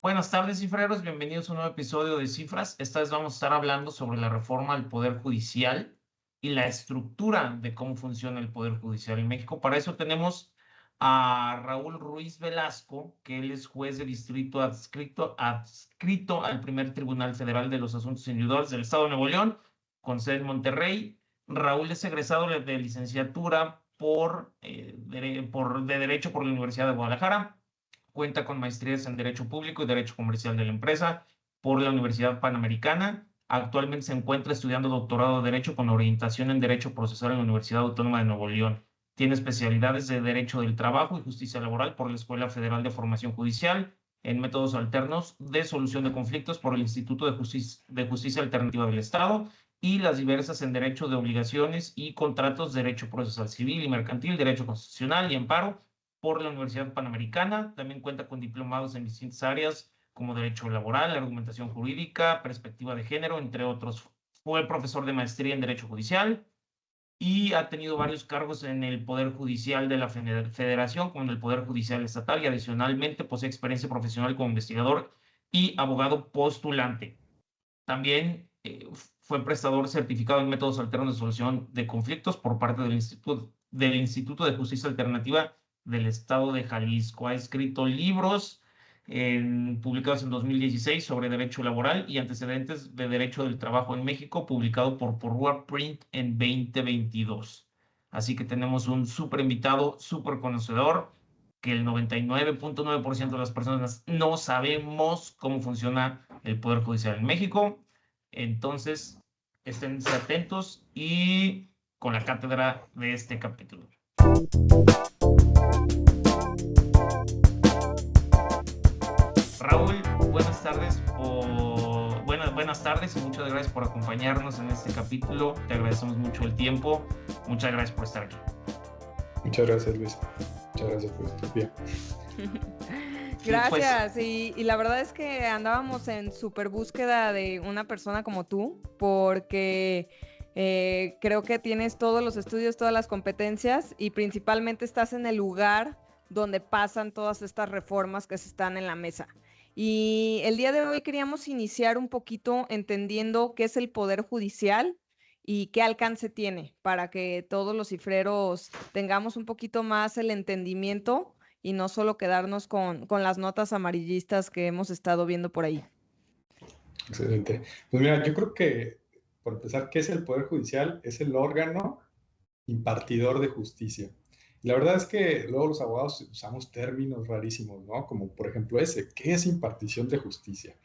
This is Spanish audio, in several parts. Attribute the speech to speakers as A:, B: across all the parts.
A: Buenas tardes, cifreros. Bienvenidos a un nuevo episodio de Cifras. Esta vez vamos a estar hablando sobre la reforma al Poder Judicial y la estructura de cómo funciona el Poder Judicial en México. Para eso tenemos a Raúl Ruiz Velasco, que él es juez de distrito adscrito al primer Tribunal Federal de los Asuntos Individuales del Estado de Nuevo León, con sede en Monterrey. Raúl es egresado de licenciatura de Derecho por la Universidad de Guadalajara. Cuenta con maestrías en Derecho Público y Derecho Comercial de la Empresa por la Universidad Panamericana. Actualmente se encuentra estudiando doctorado de Derecho con orientación en Derecho Procesal en la Universidad Autónoma de Nuevo León. Tiene especialidades de Derecho del Trabajo y Justicia Laboral por la Escuela Federal de Formación Judicial, en métodos alternos de solución de conflictos por el Instituto de Justicia Alternativa del Estado y las diversas en Derecho de Obligaciones y Contratos, Derecho Procesal Civil y Mercantil, Derecho Constitucional y Amparo por la Universidad Panamericana. También cuenta con diplomados en distintas áreas como derecho laboral, argumentación jurídica, perspectiva de género, entre otros. Fue profesor de maestría en Derecho Judicial y ha tenido varios cargos en el Poder Judicial de la Federación, como en el Poder Judicial Estatal, y adicionalmente posee experiencia profesional como investigador y abogado postulante. También fue prestador certificado en métodos alternos de solución de conflictos por parte del Instituto de Justicia Alternativa del Estado de Jalisco. Ha escrito libros publicados en 2016 sobre derecho laboral y antecedentes de derecho del trabajo en México, publicado por Porrúa Print en 2022. Así que tenemos un súper invitado, súper conocedor, que el 99.9% de las personas no sabemos cómo funciona el Poder Judicial en México. Entonces, esténse atentos y con la cátedra de este capítulo. Raúl, buenas tardes buenas tardes y muchas gracias por acompañarnos en este capítulo. Te agradecemos mucho el tiempo. Muchas gracias por estar aquí.
B: Muchas gracias, Luis. Muchas gracias por tu tiempo.
C: Gracias, y la verdad es que andábamos en súper búsqueda de una persona como tú, porque creo que tienes todos los estudios, todas las competencias y principalmente estás en el lugar donde pasan todas estas reformas que se están en la mesa. Y el día de hoy queríamos iniciar un poquito entendiendo qué es el Poder Judicial y qué alcance tiene para que todos los cifreros tengamos un poquito más el entendimiento y no solo quedarnos con las notas amarillistas que hemos estado viendo por ahí.
B: Excelente. Pues mira, yo creo que, por empezar, ¿qué es el Poder Judicial? Es el órgano impartidor de justicia. La verdad es que luego los abogados usamos términos rarísimos, ¿no? Como por ejemplo ese, ¿qué es impartición de justicia?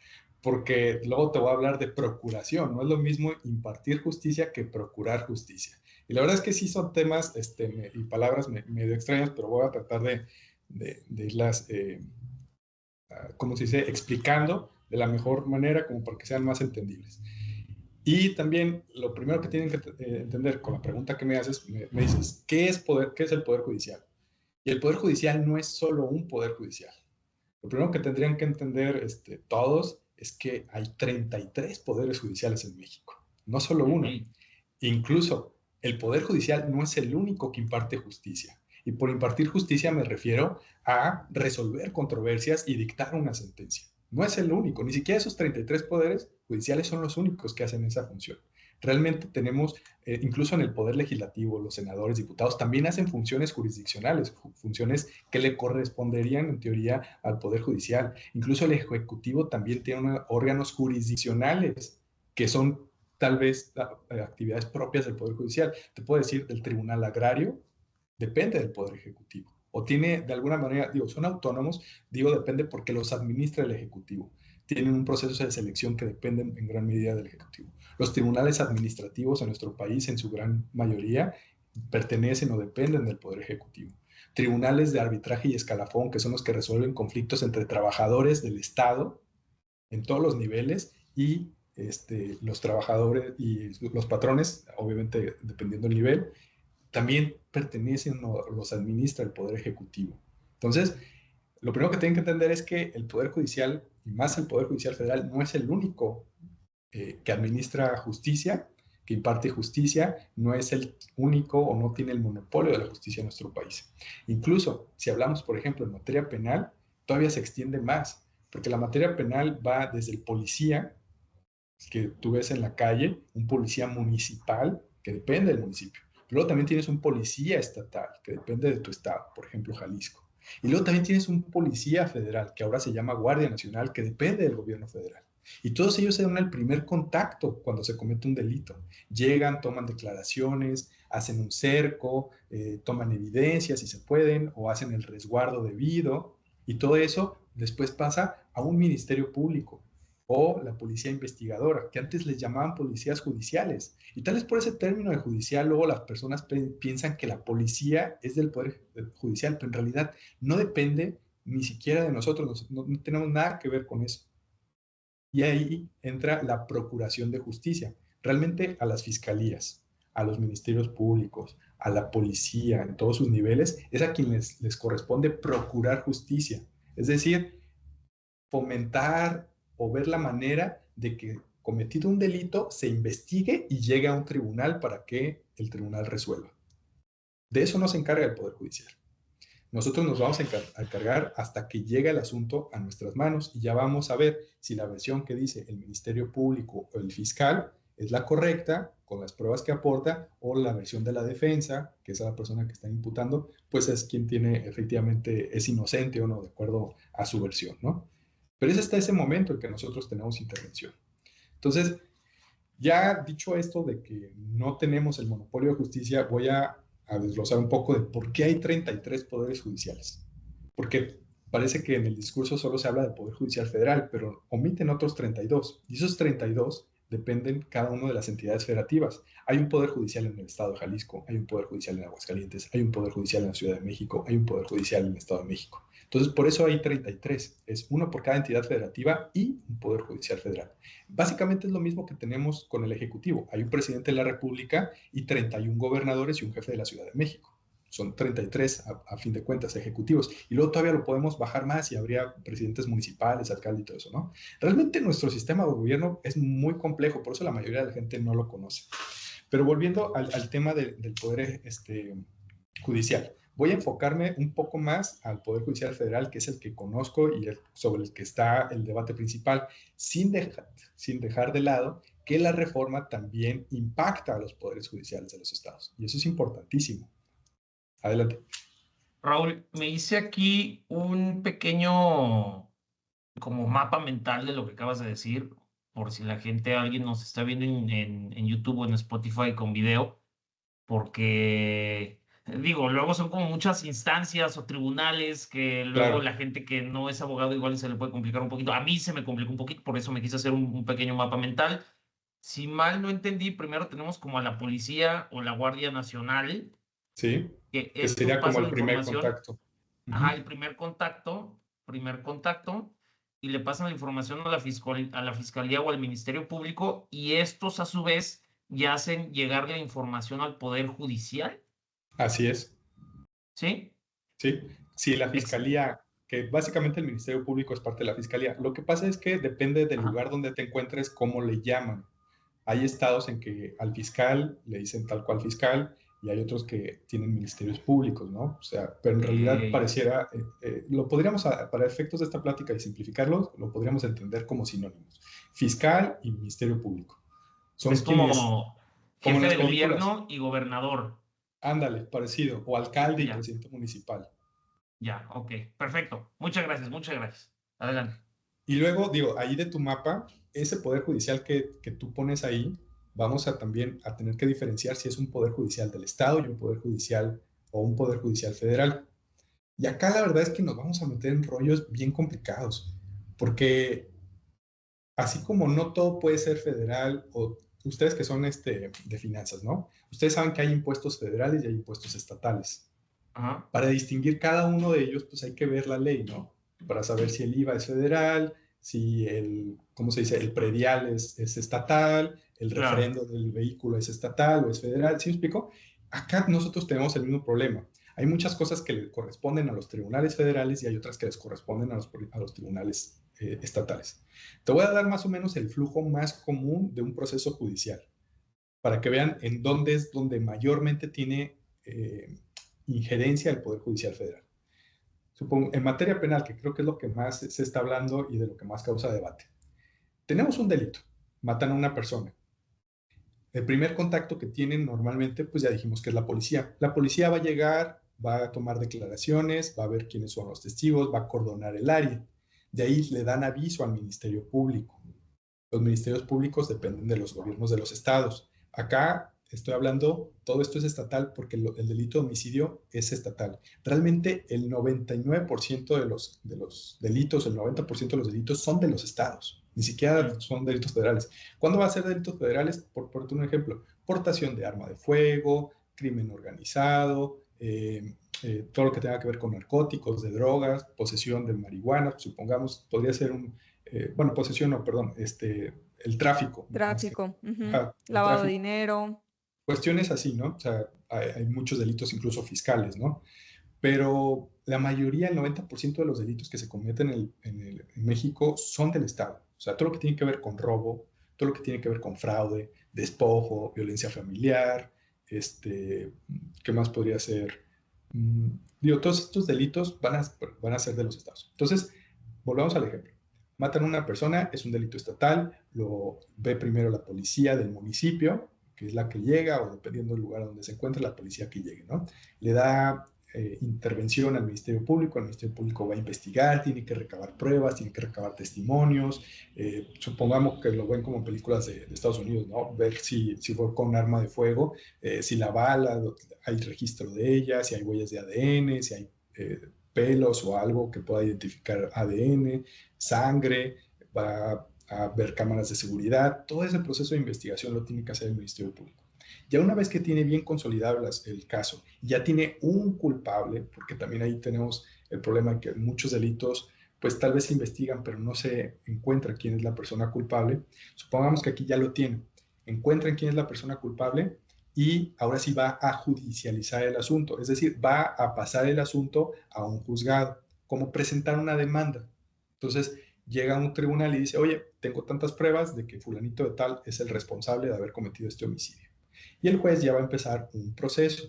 B: Porque luego te voy a hablar de procuración, no es lo mismo impartir justicia que procurar justicia. Y la verdad es que sí son temas y palabras medio extrañas, pero voy a tratar de irlas, ¿cómo se dice?, explicando de la mejor manera como para que sean más entendibles. Y también lo primero que tienen que entender con la pregunta que me haces, me dices, ¿qué es el Poder Judicial? Y el Poder Judicial no es solo un Poder Judicial. Lo primero que tendrían que entender todos es que hay 33 poderes judiciales en México, no solo uno. Incluso el Poder Judicial no es el único que imparte justicia. Y por impartir justicia me refiero a resolver controversias y dictar una sentencia. No es el único, ni siquiera esos 33 poderes judiciales son los únicos que hacen esa función. Realmente tenemos, incluso en el Poder Legislativo, los senadores, diputados, también hacen funciones jurisdiccionales, funciones que le corresponderían en teoría al Poder Judicial. Incluso el Ejecutivo también tiene órganos jurisdiccionales que son tal vez actividades propias del Poder Judicial. Te puedo decir, del Tribunal Agrario depende del Poder Ejecutivo. O tiene, de alguna manera, son autónomos, depende porque los administra el Ejecutivo. Tienen un proceso de selección que dependen en gran medida del Ejecutivo. Los tribunales administrativos en nuestro país, en su gran mayoría, pertenecen o dependen del Poder Ejecutivo. Tribunales de arbitraje y escalafón, que son los que resuelven conflictos entre trabajadores del Estado en todos los niveles y los trabajadores y los patrones, obviamente dependiendo del nivel, también pertenecen o los administra el Poder Ejecutivo. Entonces, lo primero que tienen que entender es que el Poder Judicial, y más el Poder Judicial Federal, no es el único que administra justicia, que imparte justicia, no es el único o no tiene el monopolio de la justicia en nuestro país. Incluso, si hablamos, por ejemplo, en materia penal, todavía se extiende más, porque la materia penal va desde el policía, que tú ves en la calle, un policía municipal, que depende del municipio. Luego también tienes un policía estatal, que depende de tu estado, por ejemplo, Jalisco. Y luego también tienes un policía federal, que ahora se llama Guardia Nacional, que depende del gobierno federal. Y todos ellos se dan el primer contacto cuando se comete un delito. Llegan, toman declaraciones, hacen un cerco, toman evidencias si se pueden, o hacen el resguardo debido. Y todo eso después pasa a un ministerio público o la policía investigadora, que antes les llamaban policías judiciales. Y tal vez por ese término de judicial, luego las personas piensan que la policía es del Poder Judicial, pero en realidad no depende ni siquiera de nosotros, no tenemos nada que ver con eso. Y ahí entra la procuración de justicia, realmente a las fiscalías, a los ministerios públicos, a la policía, en todos sus niveles, es a quienes les corresponde procurar justicia. Es decir, fomentar o ver la manera de que cometido un delito se investigue y llegue a un tribunal para que el tribunal resuelva. De eso no se encarga el Poder Judicial. Nosotros nos vamos a encargar hasta que llegue el asunto a nuestras manos y ya vamos a ver si la versión que dice el Ministerio Público o el fiscal es la correcta, con las pruebas que aporta, o la versión de la defensa, que es la persona que está imputando, pues es quien tiene efectivamente, es inocente o no, de acuerdo a su versión, ¿no? Pero es hasta ese momento en que nosotros tenemos intervención. Entonces, ya dicho esto de que no tenemos el monopolio de justicia, voy a desglosar un poco de por qué hay 33 poderes judiciales. Porque parece que en el discurso solo se habla del Poder Judicial Federal, pero omiten otros 32. Y esos 32 dependen cada uno de las entidades federativas. Hay un Poder Judicial en el Estado de Jalisco, hay un Poder Judicial en Aguascalientes, hay un Poder Judicial en la Ciudad de México, hay un Poder Judicial en el Estado de México. Entonces, por eso hay 33. Es uno por cada entidad federativa y un Poder Judicial Federal. Básicamente es lo mismo que tenemos con el Ejecutivo. Hay un presidente de la República y 31 gobernadores y un jefe de la Ciudad de México. Son 33 a fin de cuentas ejecutivos. Y luego todavía lo podemos bajar más y habría presidentes municipales, alcaldes y todo eso, ¿no? Realmente nuestro sistema de gobierno es muy complejo, por eso la mayoría de la gente no lo conoce. Pero volviendo al tema del poder judicial, voy a enfocarme un poco más al Poder Judicial Federal, que es el que conozco y sobre el que está el debate principal, sin dejar de lado que la reforma también impacta a los poderes judiciales de los estados. Y eso es importantísimo. Adelante.
A: Raúl, me hice aquí un pequeño como mapa mental de lo que acabas de decir, por si la gente, alguien nos está viendo en YouTube o en Spotify con video, porque digo, luego son como muchas instancias o tribunales que luego
B: Claro.
A: la gente que no es abogado igual se le puede complicar un poquito. A mí se me complicó un poquito, por eso me quise hacer un pequeño mapa mental. Si mal no entendí, primero tenemos como a la policía o la Guardia Nacional,
B: Sí,
A: que
B: que
A: estos
B: sería como
A: pasan
B: el
A: la
B: primer
A: información,
B: contacto.
A: ajá, el primer contacto, y le pasan la información a la fiscalía o al Ministerio Público, y estos a su vez ya hacen llegar la información al Poder Judicial,
B: Así es.
A: ¿sí?
B: Sí, sí, la
A: Ex-
B: fiscalía, que básicamente el Ministerio Público es parte de la fiscalía. Lo que pasa es que depende del
A: Ajá.
B: lugar donde te encuentres, cómo le llaman. Hay estados en que al fiscal le dicen tal cual fiscal y hay otros que tienen ministerios públicos, ¿no? O sea, pero en realidad
A: Ok.
B: pareciera, lo podríamos, para efectos de esta plática y simplificarlo, lo podríamos entender como sinónimos. Fiscal y ministerio público. Son
A: Es
B: quienes,
A: como
B: como en
A: jefe
B: las
A: de
B: películas,
A: gobierno y gobernador.
B: ándale, parecido, o alcalde y
A: Ya,
B: presidente municipal.
A: ya, ok. Perfecto. Muchas gracias, muchas gracias. Adelante.
B: Y luego, digo, ahí de tu mapa, ese poder judicial que tú pones ahí, vamos a también a tener que diferenciar si es un poder judicial del Estado y un poder judicial o un poder judicial federal. Y acá la verdad es que nos vamos a meter en rollos bien complicados, porque así como no todo puede ser federal, o ustedes que son de finanzas, ¿no? Ustedes saben que hay impuestos federales y hay impuestos estatales.
A: Ajá.
B: Para distinguir cada uno de ellos, pues hay que ver la ley, ¿no? Para saber si el IVA es federal, si ¿cómo se dice? El predial es estatal, el
A: Claro.
B: refrendo del vehículo es estatal o es federal, ¿sí me explico? Acá nosotros tenemos el mismo problema. Hay muchas cosas que le corresponden a los tribunales federales y hay otras que les corresponden a los tribunales estatales. Te voy a dar más o menos el flujo más común de un proceso judicial, para que vean en dónde es donde mayormente tiene injerencia el Poder Judicial Federal. Supongo, en materia penal, que creo que es lo que más se está hablando y de lo que más causa debate. Tenemos un delito, matan a una persona. El primer contacto que tienen normalmente, pues ya dijimos que es la policía. La policía va a llegar, va a tomar declaraciones, va a ver quiénes son los testigos, va a acordonar el área. De ahí le dan aviso al Ministerio Público. Los ministerios públicos dependen de los gobiernos de los estados. Acá estoy hablando, todo esto es estatal porque el delito de homicidio es estatal. Realmente el 99% de los delitos, el 90% de los delitos son de los estados. Ni siquiera son delitos federales. ¿Cuándo va a ser delitos federales? Por ponerte un ejemplo, portación de arma de fuego, crimen organizado, todo lo que tenga que ver con narcóticos, de drogas, posesión de marihuana, supongamos, podría ser bueno, posesión no, perdón, el tráfico.
C: Tráfico,
B: El
C: lavado de
B: tráfico.
C: dinero.
B: Cuestiones así, ¿no? O sea, hay muchos delitos incluso fiscales, ¿no? Pero la mayoría, el 90% de los delitos que se cometen en México son del Estado. O sea, todo lo que tiene que ver con robo, todo lo que tiene que ver con fraude, despojo, violencia familiar, ¿qué más podría ser? Digo, todos estos delitos van a ser de los estados. Entonces, volvamos al ejemplo. Matan a una persona, es un delito estatal, lo ve primero la policía del municipio, que es la que llega, o dependiendo del lugar donde se encuentre, la policía que llegue, ¿no? Le da intervención al Ministerio Público, el Ministerio Público va a investigar, tiene que recabar pruebas, tiene que recabar testimonios, supongamos que lo ven como en películas de Estados Unidos, ¿no? Ver si fue con arma de fuego, si la bala, hay registro de ella, si hay huellas de ADN, si hay pelos o algo que pueda identificar ADN, sangre, va a ver cámaras de seguridad, todo ese proceso de investigación lo tiene que hacer el Ministerio Público. Ya una vez que tiene bien consolidado el caso, ya tiene un culpable, porque también ahí tenemos el problema de que muchos delitos, pues tal vez se investigan, pero no se encuentra quién es la persona culpable. Supongamos que aquí ya lo tienen, encuentran quién es la persona culpable y ahora sí va a judicializar el asunto, es decir, va a pasar el asunto a un juzgado, como presentar una demanda. Entonces, llega a un tribunal y dice, oye, tengo tantas pruebas de que fulanito de tal es el responsable de haber cometido este homicidio. Y el juez ya va a empezar un proceso,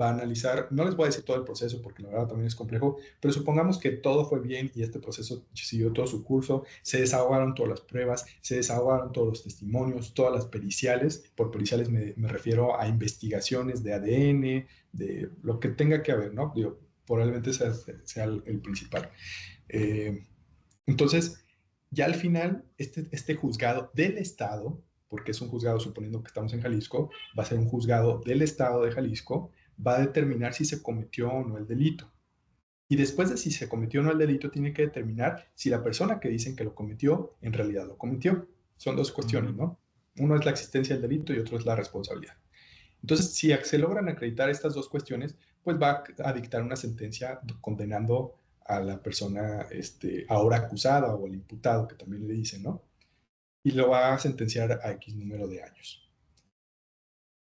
B: va a analizar, no les voy a decir todo el proceso porque la verdad también es complejo, pero supongamos que todo fue bien y este proceso siguió todo su curso, se desahogaron todas las pruebas, se desahogaron todos los testimonios, todas las periciales, por periciales me refiero a investigaciones de ADN, de lo que tenga que haber, ¿no? Digo, probablemente sea el principal. Entonces, ya al final, este juzgado del Estado, porque es un juzgado, suponiendo que estamos en Jalisco, va a ser un juzgado del Estado de Jalisco, va a determinar si se cometió o no el delito. Y después de si se cometió o no el delito, tiene que determinar si la persona que dicen que lo cometió, en realidad lo cometió. Son dos cuestiones, ¿no? Uno es la existencia del delito y otro es la responsabilidad. Entonces, si se logran acreditar estas dos cuestiones, pues va a dictar una sentencia condenando a la persona ahora acusada o al imputado, que también le dicen, ¿no? Y lo va a sentenciar a X número de años.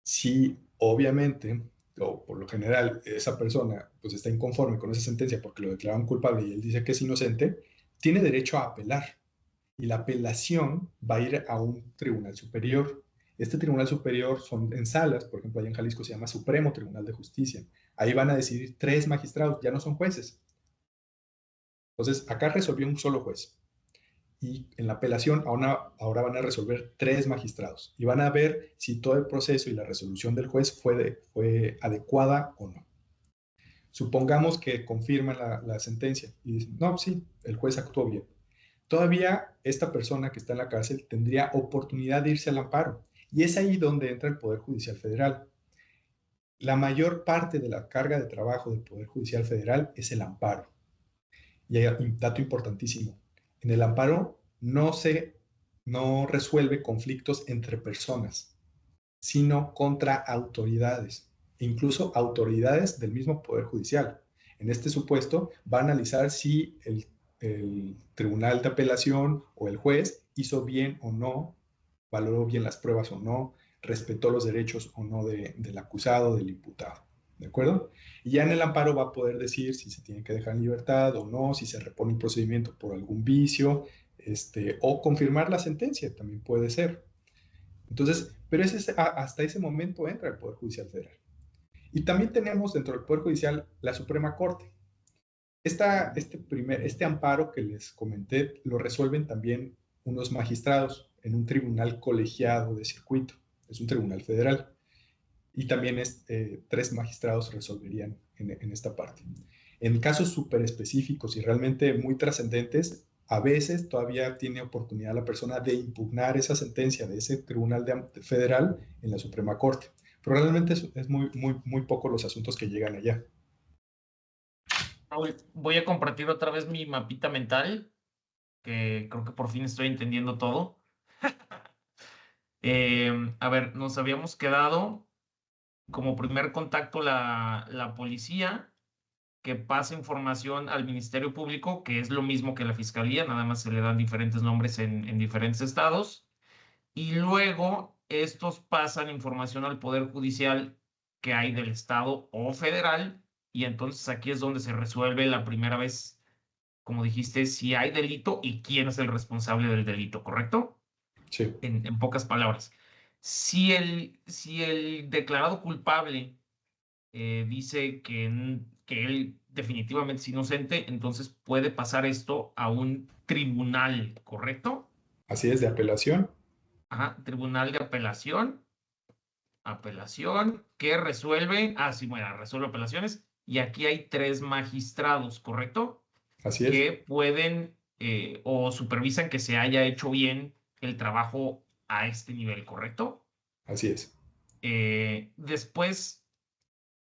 B: Si obviamente, o por lo general, esa persona pues está inconforme con esa sentencia porque lo declararon culpable y él dice que es inocente, tiene derecho a apelar. Y la apelación va a ir a un tribunal superior. Este tribunal superior son en salas, por ejemplo, allá en Jalisco se llama Supremo Tribunal de Justicia. Ahí van a decidir 3 magistrados, ya no son jueces. Entonces, acá resolvió un solo juez. Y en la apelación ahora van a resolver 3 magistrados. Y van a ver si todo el proceso y la resolución del juez fue adecuada o no. Supongamos que confirman la sentencia y dicen, no, sí, el juez actuó bien. Todavía esta persona que está en la cárcel tendría oportunidad de irse al amparo. Y es ahí donde entra el Poder Judicial Federal. La mayor parte de la carga de trabajo del Poder Judicial Federal es el amparo. Y hay un dato importantísimo. En el amparo no resuelve conflictos entre personas, sino contra autoridades, e incluso autoridades del mismo Poder Judicial. En este supuesto va a analizar si el tribunal de apelación o el juez hizo bien o no, valoró bien las pruebas o no, respetó los derechos o no del acusado, del imputado. ¿De acuerdo? Y ya en el amparo va a poder decir si se tiene que dejar en libertad o no, si se repone un procedimiento por algún vicio, o confirmar la sentencia, también puede ser. Entonces, pero hasta ese momento entra el Poder Judicial Federal. Y también tenemos dentro del Poder Judicial la Suprema Corte. Este amparo que les comenté lo resuelven también unos magistrados en un tribunal colegiado de circuito. Es un tribunal federal. Y también 3 magistrados resolverían en esta parte. En casos súper específicos y realmente muy trascendentes, a veces todavía tiene oportunidad la persona de impugnar esa sentencia de ese tribunal federal en la Suprema Corte. Pero realmente es muy poco los asuntos que llegan allá.
A: Voy a compartir otra vez mi mapita mental, que creo que por fin estoy entendiendo todo. A ver, nos habíamos quedado como primer contacto la policía, que pasa información al Ministerio Público, que es lo mismo que la Fiscalía, nada más se le dan diferentes nombres en diferentes estados. Y luego estos pasan información al Poder Judicial que hay del estado o federal. Y entonces aquí es donde se resuelve la primera vez, como dijiste, si hay delito y quién es el responsable del delito, ¿correcto?
B: Sí.
A: En pocas palabras. Si el declarado culpable dice que él definitivamente es inocente, entonces puede pasar esto a un tribunal, ¿correcto?
B: Así es, de apelación.
A: Ajá, tribunal de apelación, que resuelve, sí, bueno, resuelve apelaciones, y aquí hay 3 magistrados, ¿correcto?
B: Así es.
A: Que pueden o supervisan que se haya hecho bien el trabajo a este nivel, ¿correcto?
B: Así es.
A: Después,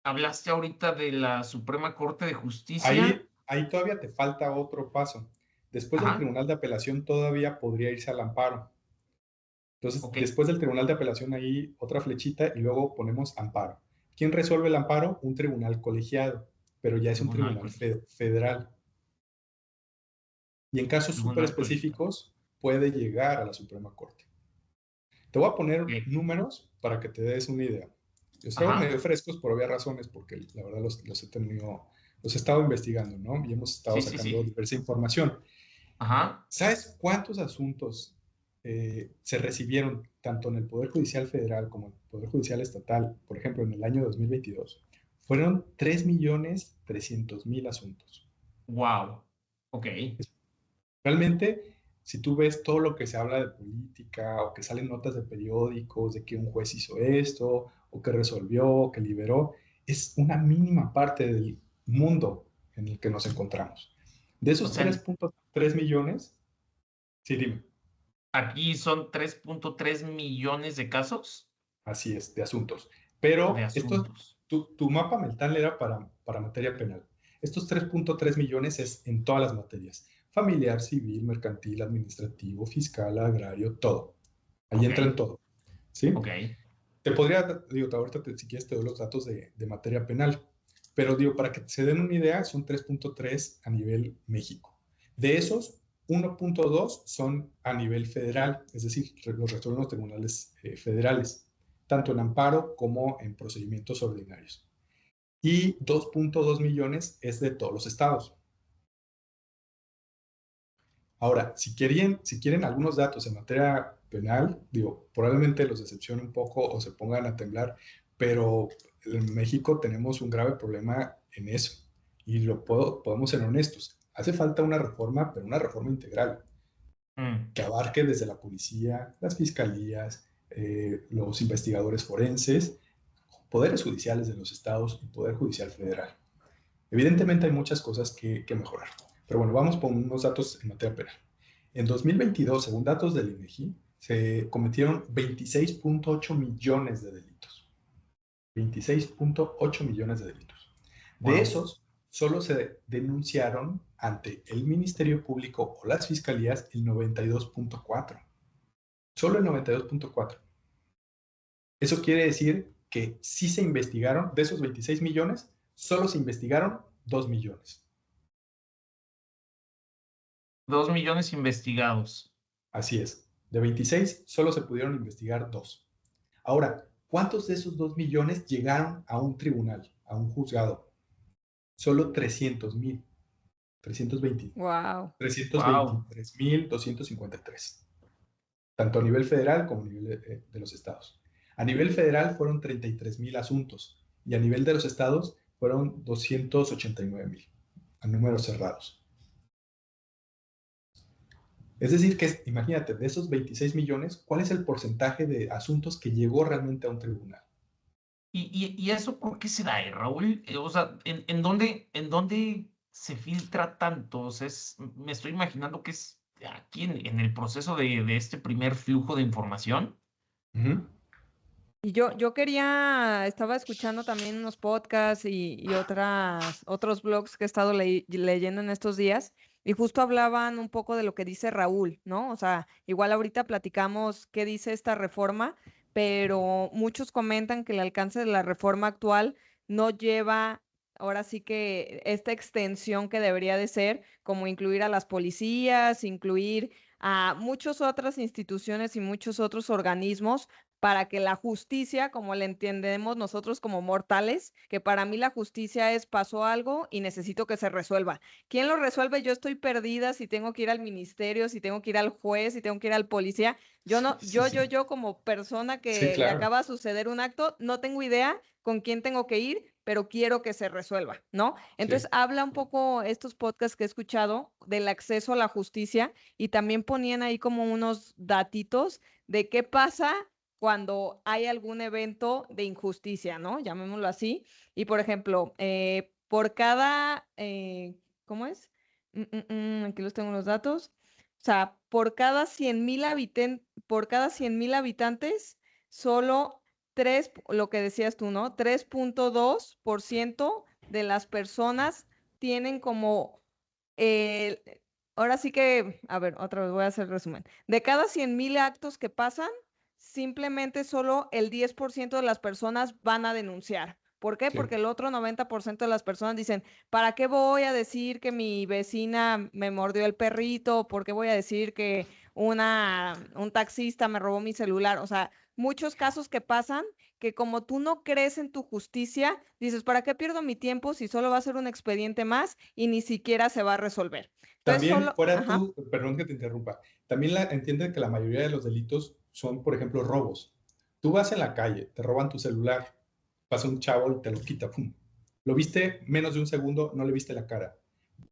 A: hablaste ahorita de la Suprema Corte de Justicia.
B: Ahí todavía te falta otro paso. Después del
A: Ajá,
B: tribunal de apelación todavía podría irse al amparo. Entonces,
A: ok.
B: después del tribunal de apelación ahí otra flechita y luego ponemos amparo. ¿Quién resuelve el amparo? Un tribunal colegiado, pero ya es un tribunal federal. Y en casos súper
A: Tribunal colegiado.
B: específicos puede llegar a la Suprema Corte. Te voy a poner
A: Ok.
B: números para que te des una idea. Los traigo
A: Ajá,
B: medio frescos por obvias razones, porque la verdad los he estado investigando, ¿no? Y hemos estado
A: sí, sí,
B: sacando
A: sí.
B: diversa información.
A: Ajá.
B: ¿Sabes cuántos asuntos se recibieron tanto en el Poder Judicial Federal como en el Poder Judicial Estatal, por ejemplo, en el año 2022? Fueron 3.300.000 asuntos.
A: Wow. Ok.
B: Realmente, si tú ves todo lo que se habla de política o que salen notas de periódicos de que un juez hizo esto o que resolvió, que liberó, es una mínima parte del mundo en el que nos encontramos. De
A: O
B: esos
A: sea,
B: 3.3 millones, sí, dime.
A: aquí son 3.3 millones de casos
B: Así es, de asuntos.
A: de
B: Pero
A: asuntos.
B: tu mapa mental era para materia penal. Estos 3.3 millones es en todas las materias. Familiar, civil, mercantil, administrativo, fiscal, agrario, todo. Ahí
A: Ok,
B: entra en todo. ¿Sí?
A: ok.
B: Te podría, digo, ahorita si quieres te doy los datos de materia penal. Pero digo, para que se den una idea, son 3.3 a nivel México. De esos, 1.2 son a nivel federal, es decir, los resuelven los tribunales federales, tanto en amparo como en procedimientos ordinarios. Y 2.2 millones es de todos los estados. Ahora, si quieren algunos datos en materia penal, digo, probablemente los decepcione un poco o se pongan a temblar, pero en México tenemos un grave problema en eso. Y podemos ser honestos. Hace falta una reforma, pero una reforma integral, que abarque desde la policía, las fiscalías, los investigadores forenses, poderes judiciales de los estados y Poder Judicial Federal. Evidentemente hay muchas cosas que mejorar. Pero bueno, vamos con unos datos en materia penal. En 2022, según datos del INEGI, se cometieron 26.8 millones de delitos. 26.8 millones de delitos.
A: Wow.
B: De esos, solo se denunciaron ante el Ministerio Público o las fiscalías el 92.4. Solo el 92.4. Eso quiere decir que sí se investigaron, de esos 26 millones, solo se investigaron 2 millones.
A: 2 millones investigados.
B: Así es. De 26, solo se pudieron investigar 2. Ahora, ¿cuántos de esos 2 millones llegaron a un tribunal, a un juzgado? Solo 300,000. 320.
C: Wow.
B: 323,253. Tanto a nivel federal como a nivel de los estados. A nivel federal fueron 33,000 asuntos y a nivel de los estados fueron 289,000 a números cerrados. Es decir, que imagínate, de esos 26 millones, ¿cuál es el porcentaje de asuntos que llegó realmente a un tribunal?
A: ¿Y eso por qué se da, Raúl? O sea, en dónde se filtra tanto? O sea, me estoy imaginando que es aquí en el proceso de este primer flujo de información.
B: Ujú.
C: Y yo estaba escuchando también unos podcasts y otros blogs que he estado leyendo en estos días y justo hablaban un poco de lo que dice Raúl, ¿no? O sea, igual ahorita platicamos qué dice esta reforma, pero muchos comentan que el alcance de la reforma actual no lleva ahora sí que esta extensión que debería de ser, como incluir a las policías, incluir a muchas otras instituciones y muchos otros organismos para que la justicia, como la entendemos nosotros como mortales, que para mí la justicia es pasó algo y necesito que se resuelva. ¿Quién lo resuelve? Yo estoy perdida si tengo que ir al ministerio, si tengo que ir al juez, si tengo que ir al policía. Yo no,
B: Sí, sí.
C: yo como persona
B: Sí,
C: que le
B: claro.
C: acaba de suceder un acto, no tengo idea con quién tengo que ir, pero quiero que se resuelva, ¿no? Entonces
B: Sí.
C: habla un poco estos podcasts que he escuchado del acceso a la justicia y también ponían ahí como unos datitos de qué pasa cuando hay algún evento de injusticia, ¿no? Llamémoslo así. Y por ejemplo, por cada, ¿cómo es? Aquí los tengo los datos. O sea, por cada 100,000 habitantes, solo lo que decías tú, ¿no? 3.2% de las personas tienen como, eh, ahora sí que, a ver, otra vez voy a hacer el resumen. De cada 100,000 actos que pasan, simplemente solo el 10% de las personas van a denunciar. ¿Por qué?
B: Sí.
C: Porque el otro 90% de las personas dicen, ¿para qué voy a decir que mi vecina me mordió el perrito? ¿Por qué voy a decir que un taxista me robó mi celular? O sea, muchos casos que pasan que como tú no crees en tu justicia, dices, ¿para qué pierdo mi tiempo si solo va a ser un expediente más y ni siquiera se va a resolver? Entonces
B: También
C: solo,
B: fuera
C: ajá.
B: tú, perdón que te interrumpa, también entienden que la mayoría de los delitos son, por ejemplo, robos. Tú vas en la calle, te roban tu celular, pasa un chavo y te lo quita, ¡pum! Lo viste menos de un segundo, no le viste la cara.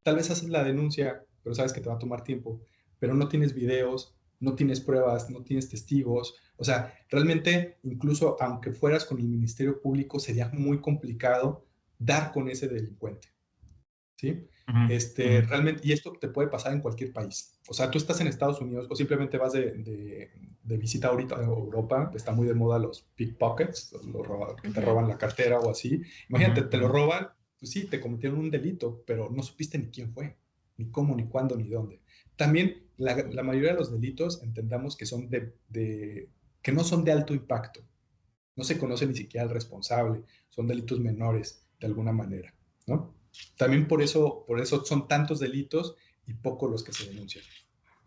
B: Tal vez haces la denuncia, pero sabes que te va a tomar tiempo, pero no tienes videos, no tienes pruebas, no tienes testigos. O sea, realmente, incluso aunque fueras con el Ministerio Público, sería muy complicado dar con ese delincuente. ¿Sí?
A: Ujú, ujú.
B: Realmente, y esto te puede pasar en cualquier país. O sea, tú estás en Estados Unidos o simplemente vas de visita ahorita a Europa, está muy de moda los pickpockets, que te
C: Ujú.
B: roban la cartera o así.
A: Ujú,
B: Imagínate, te lo
A: ujú.
B: roban, pues sí, te cometieron un delito, pero no supiste ni quién fue, ni cómo, ni cuándo, ni dónde. También la mayoría de los delitos entendamos que son que no son de alto impacto. No se conoce ni siquiera al responsable, son delitos menores de alguna manera, ¿no? También por eso son tantos delitos y pocos los que se denuncian.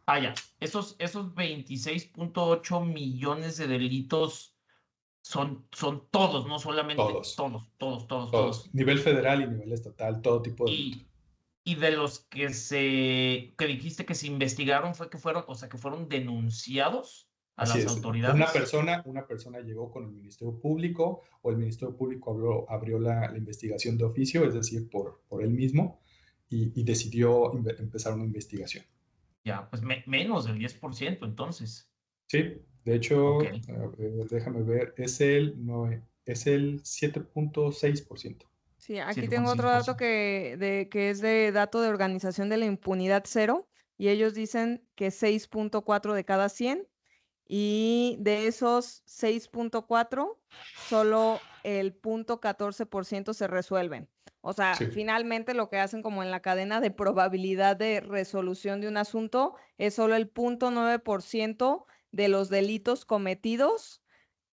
A: Ya, esos 26.8 millones de delitos son todos, no solamente
B: Todos,
A: todos, todos, todos,
B: todos.
A: todos.
B: Nivel federal y nivel estatal, todo tipo de delitos.
A: Y, y de los que dijiste que se investigaron fue que fueron, o sea, que fueron denunciados a
B: Así
A: las
B: es.
A: autoridades.
B: Una persona llegó con el Ministerio Público o el Ministerio Público abrió la investigación de oficio, es decir, por él mismo, y decidió empezar una investigación.
A: Ya, pues menos del 10% entonces.
B: Sí, de
A: Ok.
B: hecho, a ver, déjame ver, es el 7.6%.
C: Sí, aquí tengo otro dato
A: 7.6%.
C: que es de dato de Organización de la Impunidad Cero y ellos dicen que 6.4 de cada 100 y de esos 6.4 solo el 0.14% se resuelven. O sea,
B: Sí,
C: finalmente lo que hacen como en la cadena de probabilidad de resolución de un asunto es solo el 0.9% de los delitos cometidos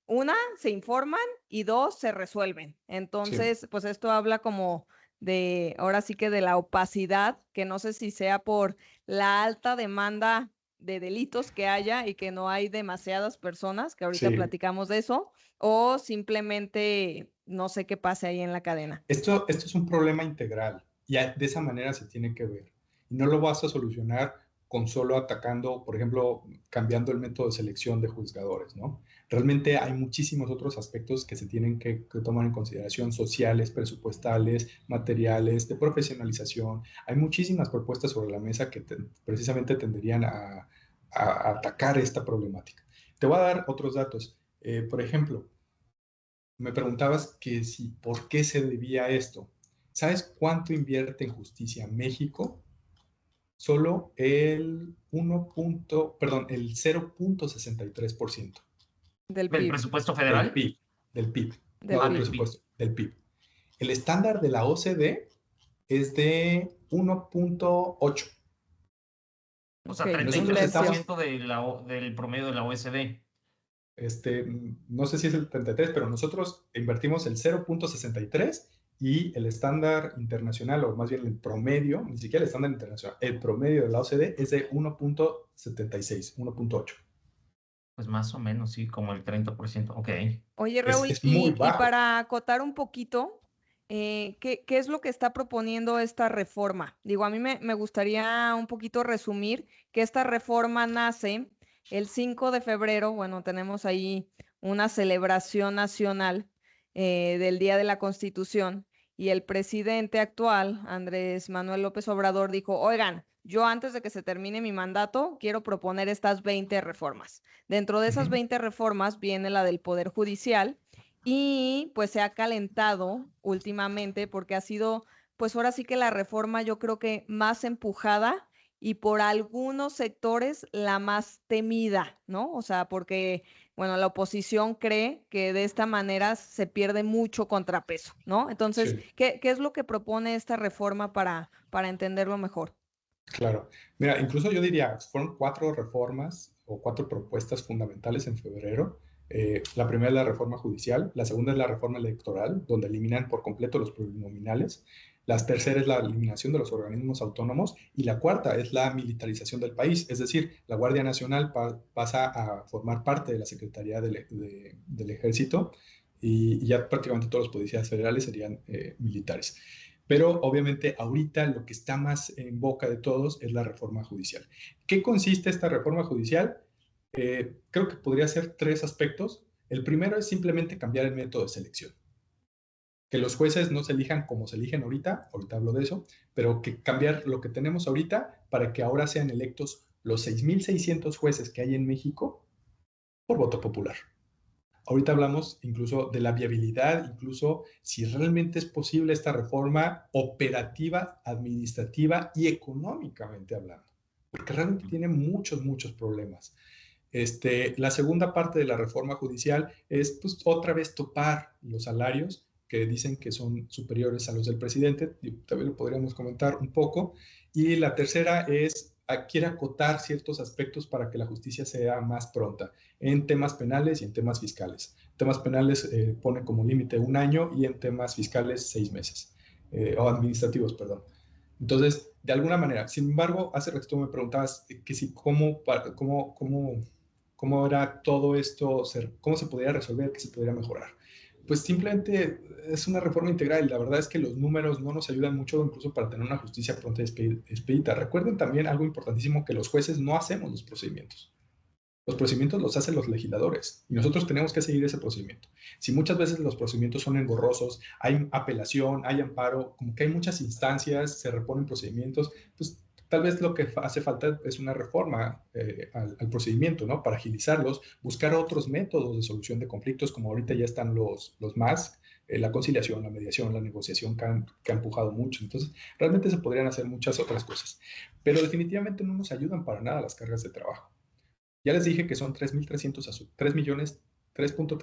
C: una, se informan y dos, se resuelven.
B: sí,
C: Entonces, pues esto habla como de, ahora sí que de la opacidad, que no sé si sea por la alta demanda de delitos que haya y que no hay demasiadas personas, que ahorita
B: sí.
C: platicamos de eso, o simplemente no sé qué pase ahí en la cadena.
B: Esto es un problema integral y de esa manera se tiene que ver. Y no lo vas a solucionar con solo atacando, por ejemplo, cambiando el método de selección de juzgadores, ¿no? Realmente hay muchísimos otros aspectos que se tienen que tomar en consideración, sociales, presupuestales, materiales, de profesionalización. Hay muchísimas propuestas sobre la mesa que precisamente tenderían a atacar esta problemática. Te voy a dar otros datos. Por ejemplo, me preguntabas que si, ¿por qué se debía a esto? ¿Sabes cuánto invierte en justicia México? Solo el 0.63%
C: Del
A: ¿Del
C: PIB.
A: presupuesto
B: del
A: federal?
B: PIB, del PIB,
C: Del
B: no del
C: PIB.
A: Del PIB.
B: presupuesto, del PIB. El estándar de la OCDE es de 1.8.
A: O sea,
C: Ok,
B: Y
C: un
B: nosotros
C: tercio.
B: estamos,
A: 33% del promedio de la OSD.
B: no sé si es el 33, pero nosotros invertimos el 0.63 y el estándar internacional, o más bien el promedio, ni siquiera el estándar internacional, el promedio de la OCDE es de 1.76, 1.8.
A: Pues más o menos, sí, como el 30%. Ok.
C: Oye,
B: Es,
C: Raúl,
B: es muy
C: y
B: bajo.
C: para acotar un poquito, ¿qué es lo que está proponiendo esta reforma? Digo, a mí me gustaría un poquito resumir que esta reforma nace el 5 de febrero, bueno, tenemos ahí una celebración nacional del Día de la Constitución y el presidente actual, Andrés Manuel López Obrador, dijo, oigan, yo antes de que se termine mi mandato, quiero proponer estas 20 reformas. Dentro de esas 20 reformas viene la del Poder Judicial y pues se ha calentado últimamente porque ha sido, pues ahora sí que la reforma yo creo que más empujada y por algunos sectores la más temida, ¿no? O sea, porque, bueno, la oposición cree que de esta manera se pierde mucho contrapeso, ¿no? Entonces,
B: Sí.
C: ¿qué es lo que propone esta reforma para entenderlo mejor?
B: Claro. Mira, incluso yo diría, fueron 4 reformas o 4 propuestas fundamentales en febrero. La primera es la reforma judicial, la segunda es la reforma electoral, donde eliminan por completo los plurinominales. La tercera es la eliminación de los organismos autónomos y la cuarta es la militarización del país, es decir, la Guardia Nacional pasa a formar parte de la Secretaría del Ejército y ya prácticamente todos los policías federales serían militares. Pero obviamente ahorita lo que está más en boca de todos es la reforma judicial. ¿Qué consiste esta reforma judicial? Creo que podría ser 3 aspectos. El primero es simplemente cambiar el método de selección. Que los jueces no se elijan como se eligen ahorita hablo de eso, pero que cambiar lo que tenemos ahorita para que ahora sean electos los 6,600 jueces que hay en México por voto popular. Ahorita hablamos incluso de la viabilidad, incluso si realmente es posible esta reforma operativa, administrativa y económicamente hablando, porque realmente tiene muchos, muchos problemas. La segunda parte de la reforma judicial es pues, otra vez topar los salarios que dicen que son superiores a los del presidente, y también lo podríamos comentar un poco. Y la tercera es, quiere acotar ciertos aspectos para que la justicia sea más pronta en temas penales y en temas fiscales. Temas penales pone como límite 1 año y en temas fiscales 6 meses, o administrativos, perdón. Entonces, de alguna manera, sin embargo, hace rato me preguntabas que si cómo era todo esto, cómo se podría resolver, qué se podría mejorar. Pues simplemente es una reforma integral y la verdad es que los números no nos ayudan mucho incluso para tener una justicia pronta y expedita. Recuerden también algo importantísimo, que los jueces no hacemos los procedimientos. Los procedimientos los hacen los legisladores y nosotros tenemos que seguir ese procedimiento. Si muchas veces los procedimientos son engorrosos, hay apelación, hay amparo, como que hay muchas instancias, se reponen procedimientos, pues tal vez lo que hace falta es una reforma al procedimiento, ¿no? Para agilizarlos, buscar otros métodos de solución de conflictos, como ahorita ya están los más, la conciliación, la mediación, la negociación que ha empujado mucho. Entonces, realmente se podrían hacer muchas otras cosas, pero definitivamente no nos ayudan para nada las cargas de trabajo. Ya les dije que son 3.3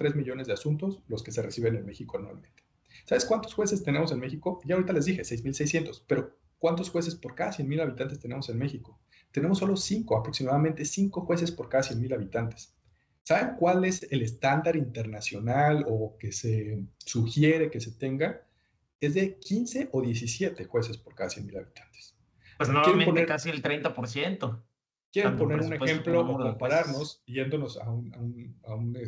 B: millones de asuntos los que se reciben en México anualmente. ¿Sabes cuántos jueces tenemos en México? Ya ahorita les dije, 6,600, pero ¿cuántos jueces por cada 100,000 habitantes tenemos en México? Tenemos solo 5, aproximadamente 5 jueces por cada 100,000 habitantes. ¿Saben cuál es el estándar internacional o que se sugiere que se tenga? Es de 15 o 17 jueces por cada 100,000 habitantes.
A: Pues
B: ¿Quieren
A: nuevamente
B: poner,
A: casi el 30%,
B: quieren
A: tanto en
B: poner un
A: presupuesto
B: ejemplo
A: como
B: o
A: número de jueces.
B: compararnos, yéndonos a una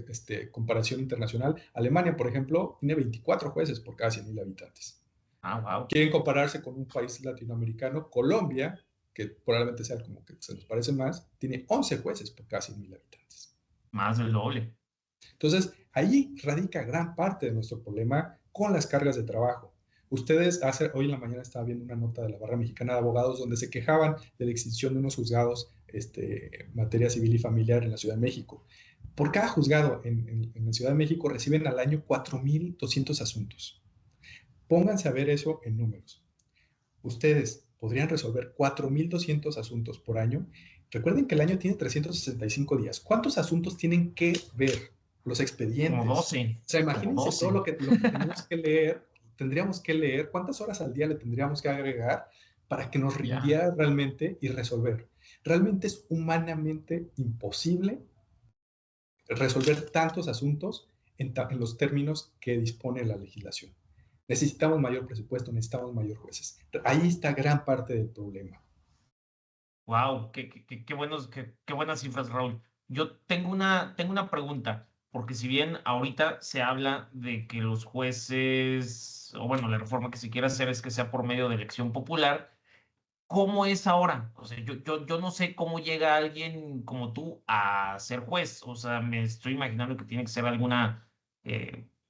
B: comparación internacional? Alemania, por ejemplo, tiene 24 jueces por cada 100,000 habitantes.
A: Ah, wow.
B: Quieren compararse con un país latinoamericano, Colombia que probablemente sea como que se nos parece más, tiene 11 jueces por cada 100,000 habitantes.
A: Más del doble.
B: Entonces, ahí radica gran parte de nuestro problema con las cargas de trabajo. Ustedes, hoy en la mañana estaba viendo una nota de la Barra Mexicana de Abogados donde se quejaban de la extinción de unos juzgados en materia civil y familiar en la Ciudad de México. Por cada juzgado en la Ciudad de México reciben al año 4,200 asuntos. Pónganse a ver eso en números. Ustedes podrían resolver 4,200 asuntos por año. Recuerden que el año tiene 365 días. ¿Cuántos asuntos tienen que ver los expedientes?
A: Como 12.
B: O sea, imagínense todo lo que tenemos que leer, tendríamos que leer, cuántas horas al día le tendríamos que agregar para que nos rindiera realmente y resolver. Realmente es humanamente imposible resolver tantos asuntos en los términos que dispone la legislación. Necesitamos mayor presupuesto, necesitamos mayor jueces. Ahí está gran parte del problema.
A: Wow, qué buenas cifras, Raúl. Yo tengo una pregunta, porque si bien ahorita se habla de que los jueces, o bueno, la reforma que se quiere hacer es que sea por medio de elección popular, ¿cómo es ahora? O sea, yo no sé cómo llega alguien como tú a ser juez. O sea, me estoy imaginando que tiene que ser alguna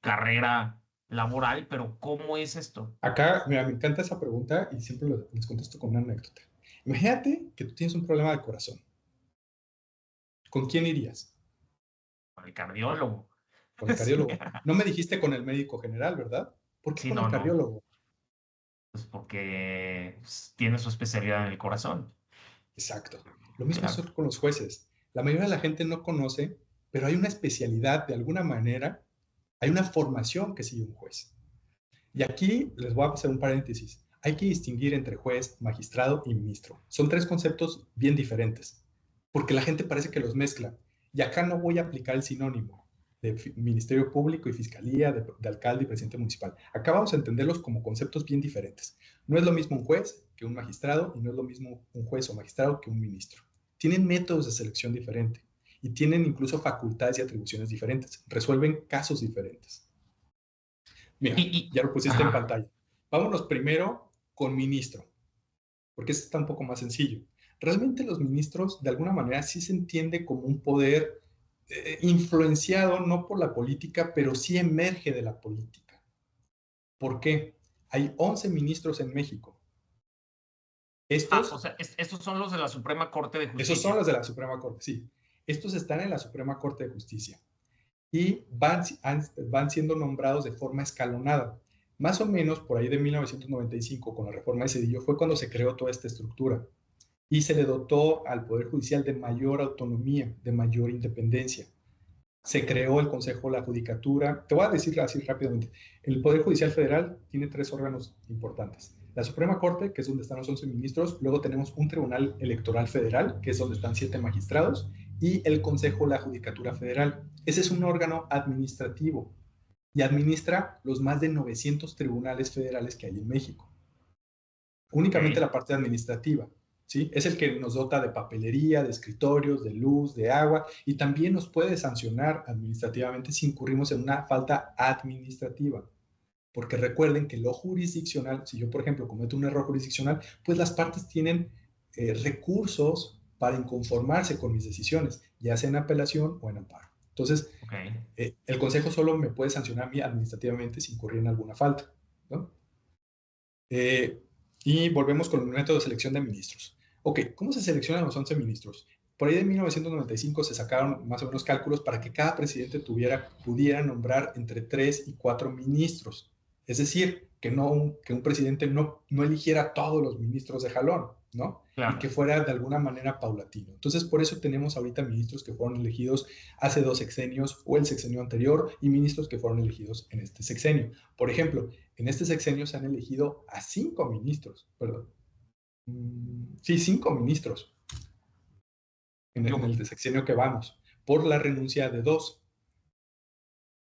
A: carrera laboral, pero ¿cómo es esto?
B: Acá, mira, me encanta esa pregunta y siempre les contesto con una anécdota. Imagínate que tú tienes un problema de corazón. ¿Con quién irías?
A: Con el cardiólogo.
B: Con el cardiólogo. No me dijiste con el médico general, ¿verdad? ¿Por qué
A: Sí,
B: con
A: no,
B: el cardiólogo?
A: pues porque tiene su especialidad en el corazón.
B: Exacto. Lo mismo
A: Claro.
B: es con los jueces. La mayoría de la gente no conoce, pero hay una especialidad de alguna manera, hay una formación que sigue un juez. Y aquí les voy a hacer un paréntesis. Hay que distinguir entre juez, magistrado y ministro. Son tres conceptos bien diferentes, porque la gente parece que los mezcla. Y acá no voy a aplicar el sinónimo de Ministerio Público y Fiscalía, de alcalde y presidente municipal. Acá vamos a entenderlos como conceptos bien diferentes. No es lo mismo un juez que un magistrado y no es lo mismo un juez o magistrado que un ministro. Tienen métodos de selección diferentes y tienen incluso facultades y atribuciones diferentes. Resuelven casos diferentes. Mira, ya lo pusiste en pantalla. Vámonos primero con ministro, porque este está un poco más sencillo. Realmente los ministros, de alguna manera, sí se entiende como un poder influenciado no por la política, pero sí emerge de la política. ¿Por qué? Hay 11 ministros en México.
A: O sea, estos son los de la Suprema Corte de Justicia.
B: Esos son los de la Suprema Corte, sí. Estos están en la Suprema Corte de Justicia y van siendo nombrados de forma escalonada. Más o menos por ahí de 1995, con la reforma de Zedillo, fue cuando se creó toda esta estructura y se le dotó al Poder Judicial de mayor autonomía, de mayor independencia. Se creó el Consejo de la Judicatura. Te voy a decir así rápidamente. El Poder Judicial Federal tiene tres órganos importantes. La Suprema Corte, que es donde están los 11 ministros. Luego tenemos un Tribunal Electoral Federal, que es donde están 7 magistrados. Y el Consejo de la Judicatura Federal. Ese es un órgano administrativo y administra los más de 900 tribunales federales que hay en México. Únicamente la parte administrativa, ¿sí? Es el que nos dota de papelería, de escritorios, de luz, de agua, y también nos puede sancionar administrativamente si incurrimos en una falta administrativa. Porque recuerden que lo jurisdiccional, si yo, por ejemplo, cometo un error jurisdiccional, pues las partes tienen recursos para inconformarse con mis decisiones, ya sea en apelación o en amparo. Entonces, el Consejo solo me puede sancionar a mí administrativamente si incurrí en alguna falta, ¿no? Y volvemos con el método de selección de ministros. Ok, ¿cómo se seleccionan los 11 ministros? Por ahí de 1995 se sacaron más o menos cálculos para que cada presidente pudiera nombrar entre 3 y 4 ministros. Es decir, que un presidente no eligiera a todos los ministros de jalón, ¿no? Claro. Y que fuera de alguna manera paulatino. Entonces, por eso tenemos ahorita ministros que fueron elegidos hace 2 sexenios o el sexenio anterior y ministros que fueron elegidos en este sexenio. Por ejemplo, en este sexenio se han elegido a 5 ministros, perdón. Sí, 5 ministros en el sexenio que vamos, por la renuncia de 2.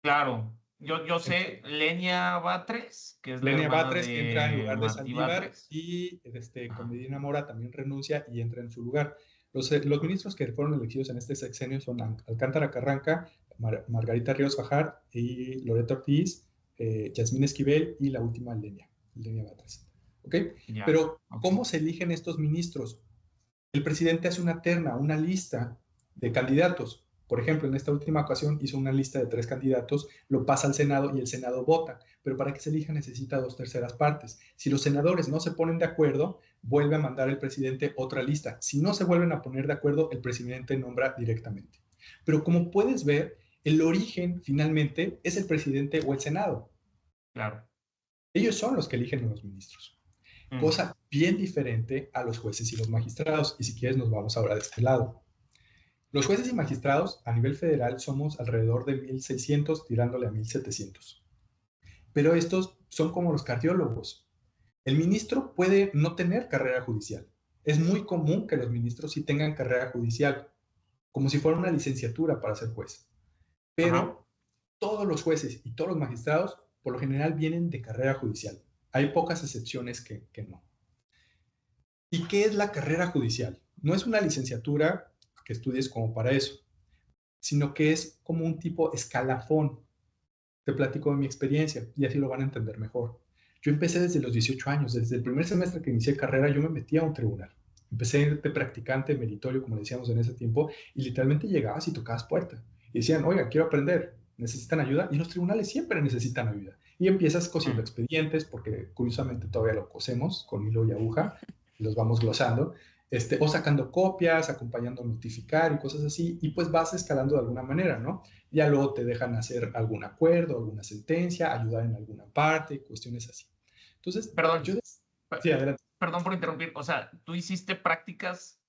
A: Claro. Yo sé, Lenia Batres, que es
B: Lenia Batres
A: de
B: entra en lugar de
A: Martí
B: Saldívar
A: Batres.
B: y con Medina Mora también renuncia y entra en su lugar. Los ministros que fueron elegidos en este sexenio son Alcántara Carranca, Margarita Ríos Fajar y Loreto Ortiz, Yasmín Esquivel y la última Lenia Batres. ¿ok?
A: Ya,
B: Pero,
A: ok.
B: ¿cómo se eligen estos ministros? El presidente hace una terna, una lista de candidatos. Por ejemplo, en esta última ocasión hizo una lista de 3 candidatos, lo pasa al Senado y el Senado vota. Pero para que se elija necesita 2/3 partes. Si los senadores no se ponen de acuerdo, vuelve a mandar el presidente otra lista. Si no se vuelven a poner de acuerdo, el presidente nombra directamente. Pero como puedes ver, el origen finalmente es el presidente o el Senado.
A: Claro.
B: Ellos son los que eligen a los ministros. Cosa bien diferente a los jueces y los magistrados. Y si quieres nos vamos ahora de este lado. Los jueces y magistrados a nivel federal somos alrededor de 1,600 tirándole a 1,700. Pero estos son como los cardiólogos. El ministro puede no tener carrera judicial. Es muy común que los ministros sí tengan carrera judicial, como si fuera una licenciatura para ser juez.
A: Ajá.
B: Pero todos los jueces y todos los magistrados por lo general vienen de carrera judicial. Hay pocas excepciones que no. ¿Y qué es la carrera judicial? No es una licenciatura que estudies como para eso, sino que es como un tipo escalafón. Te platico de mi experiencia y así lo van a entender mejor. Yo empecé desde los 18 años, desde el primer semestre que inicié carrera, yo me metí a un tribunal. Empecé de practicante meritorio, como le decíamos en ese tiempo, y literalmente llegabas y tocabas puerta. Y decían, oiga, quiero aprender, ¿necesitan ayuda? Y los tribunales siempre necesitan ayuda. Y empiezas cosiendo expedientes, porque curiosamente todavía lo cosemos con hilo y aguja, y los vamos glosando, o sacando copias, acompañando a notificar y cosas así, y pues vas escalando de alguna manera, ¿no? Ya luego te dejan hacer algún acuerdo, alguna sentencia, ayudar en alguna parte, cuestiones así. Entonces,
A: Perdón,
B: sí, adelante.
A: perdón por interrumpir. O sea, tú hiciste prácticas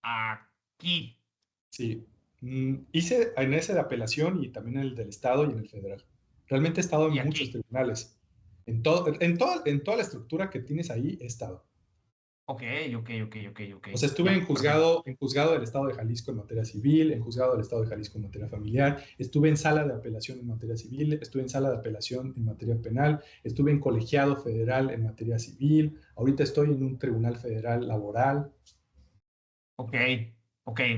A: aquí.
B: Sí, hice en ese de apelación y también en el del Estado y en el federal. Realmente he estado en
A: Y
B: muchos
A: aquí.
B: tribunales. En toda la estructura que tienes ahí he estado.
A: Ok.
B: O sea, estuve
A: Ya, perfecto.
B: en juzgado del Estado de Jalisco en materia civil, en juzgado del Estado de Jalisco en materia familiar, estuve en sala de apelación en materia civil, estuve en sala de apelación en materia penal, estuve en colegiado federal en materia civil, ahorita estoy en un tribunal federal laboral.
A: Ok.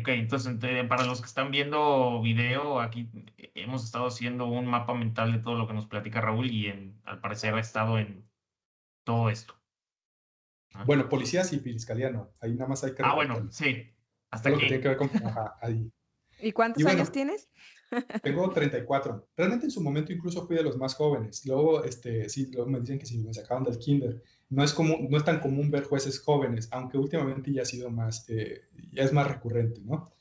A: Entonces, para los que están viendo video, aquí hemos estado haciendo un mapa mental de todo lo que nos platica Raúl y al parecer ha estado en todo esto.
B: Bueno, policías y fiscalía no, ahí nada más hay que
A: Bueno,
B: reportarlo.
A: sí. Hasta
B: Todo lo que tiene
A: aquí.
B: que ver con... Ajá, ahí.
C: ¿Y
B: Y
C: cuántos años
B: bueno,
C: tienes?
B: tengo 34. Realmente en su momento incluso fui de los más jóvenes. Luego, sí, luego me dicen que si me sacaban del kinder. No es tan común ver jueces jóvenes, aunque últimamente ya ha sido más, ya es más recurrente, ¿no?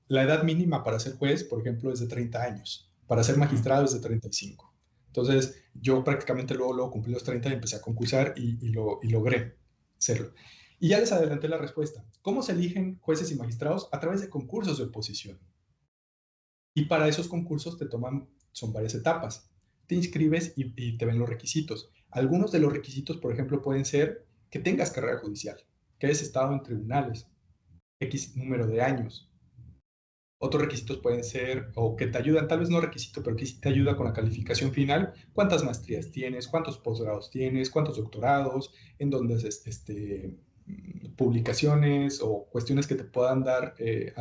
B: La edad mínima para ser juez, por ejemplo, es de 30 años. Para ser magistrado es de 35. Entonces, yo prácticamente luego cumplí los 30 y empecé a concursar y logré serlo. Y ya les adelanté la respuesta. ¿Cómo se eligen jueces y magistrados? A través de concursos de oposición. Y para esos concursos son varias etapas. Te inscribes y te ven los requisitos. Algunos de los requisitos, por ejemplo, pueden ser que tengas carrera judicial, que hayas estado en tribunales, X número de años. Otros requisitos pueden ser, o que te ayudan, tal vez no requisito, pero que sí te ayuda con la calificación final, cuántas maestrías tienes, cuántos posgrados tienes, cuántos doctorados, en dónde haces publicaciones o cuestiones que te puedan dar que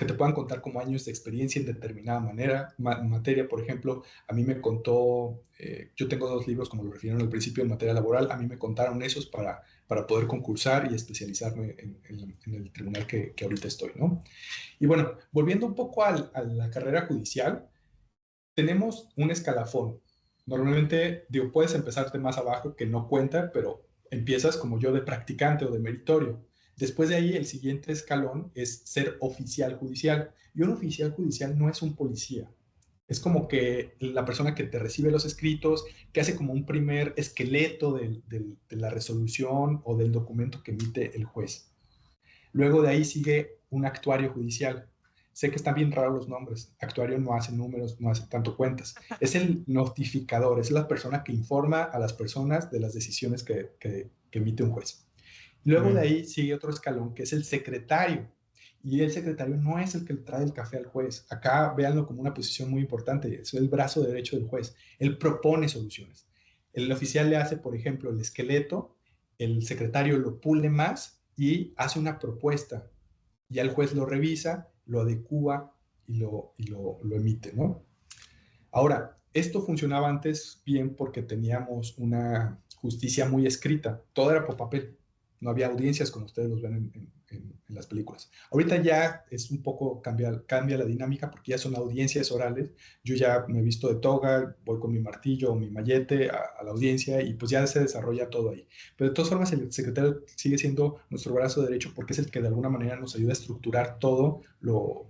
B: te puedan contar como años de experiencia en determinada materia. Por ejemplo, a mí me contó, yo tengo 2 libros, como lo refirieron al principio, en materia laboral, a mí me contaron esos para poder concursar y especializarme en el tribunal que ahorita estoy, ¿no? Y bueno, volviendo un poco a la carrera judicial, tenemos un escalafón. Normalmente, digo, puedes empezar de más abajo, que no cuenta, pero empiezas como yo de practicante o de meritorio. Después de ahí, el siguiente escalón es ser oficial judicial. Y un oficial judicial no es un policía. Es como que la persona que te recibe los escritos, que hace como un primer esqueleto de la resolución o del documento que emite el juez. Luego de ahí sigue un actuario judicial. Sé que están bien raros los nombres. Actuario no hace números, no hace tanto cuentas. Es el notificador, es la persona que informa a las personas de las decisiones que emite un juez. Luego de ahí sigue otro escalón que es el secretario. Y el secretario no es el que le trae el café al juez. Acá véanlo como una posición muy importante. Es el brazo derecho del juez. Él propone soluciones. El oficial le hace, por ejemplo, el esqueleto, el secretario lo pule más y hace una propuesta. Ya el juez lo revisa, lo adecúa y lo emite, ¿no? Ahora, Esto funcionaba antes bien porque teníamos una justicia muy escrita. Todo era por papel. No había audiencias como ustedes los ven en las películas. Ahorita ya es un poco, cambia la dinámica porque ya son audiencias orales. Yo ya me he visto de toga, voy con mi martillo o mi mallete a la audiencia y pues ya se desarrolla todo ahí. Pero de todas formas el secretario sigue siendo nuestro brazo derecho porque es el que de alguna manera nos ayuda a estructurar todo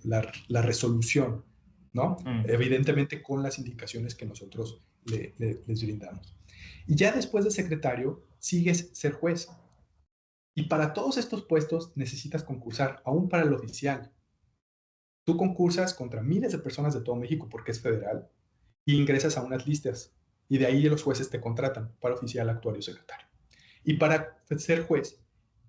B: la resolución, ¿no? Evidentemente con las indicaciones que nosotros les brindamos. Y ya después de secretario, sigues ser juez. Y para todos estos puestos necesitas concursar, aún para el oficial. Tú concursas contra miles de personas de todo México porque es federal y ingresas a unas listas. Y de ahí los jueces te contratan para oficial, actuario, secretario. Y para ser juez,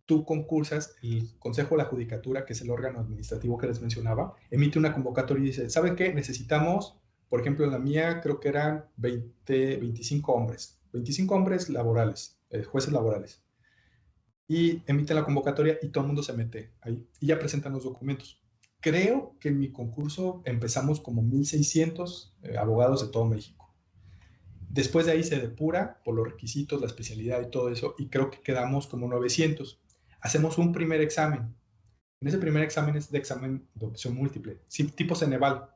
B: tú concursas, el Consejo de la Judicatura, que es el órgano administrativo que les mencionaba, emite una convocatoria y dice, ¿saben qué? Necesitamos, por ejemplo, en la mía creo que eran 25 hombres, 25 hombres laborales, jueces laborales. Y emiten la convocatoria y todo el mundo se mete ahí y ya presentan los documentos. Creo que en mi concurso empezamos como 1,600 abogados de todo México. Después de ahí se depura por los requisitos, la especialidad y todo eso, y creo que quedamos como 900. Hacemos un primer examen. En ese primer examen es de examen de opción múltiple, tipo Ceneval,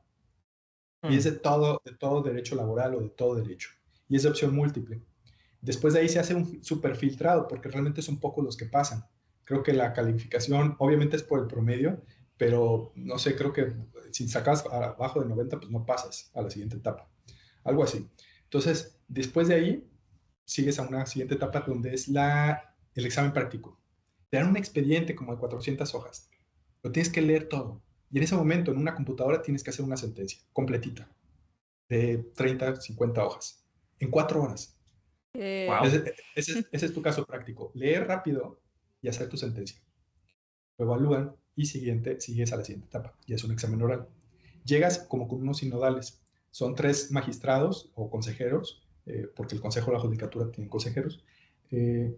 B: y es de todo derecho laboral o de todo derecho, y es de opción múltiple. Después de ahí se hace un super filtrado, porque realmente son pocos los que pasan. Creo que la calificación, obviamente es por el promedio, pero no sé, creo que si sacas abajo de 90, pues no pasas a la siguiente etapa. Algo así. Entonces, después de ahí, sigues a una siguiente etapa donde es el examen práctico. Te dan un expediente como de 400 hojas. Lo tienes que leer todo. Y en ese momento, en una computadora, tienes que hacer una sentencia completita de 30, 50 hojas. En 4 horas.
A: Wow.
B: Ese es tu caso práctico. Leer rápido y hacer tu sentencia. Lo evalúan y sigues a la siguiente etapa. Y es un examen oral. Llegas como con unos sinodales. Son 3 magistrados o consejeros, porque el Consejo de la Judicatura tiene consejeros.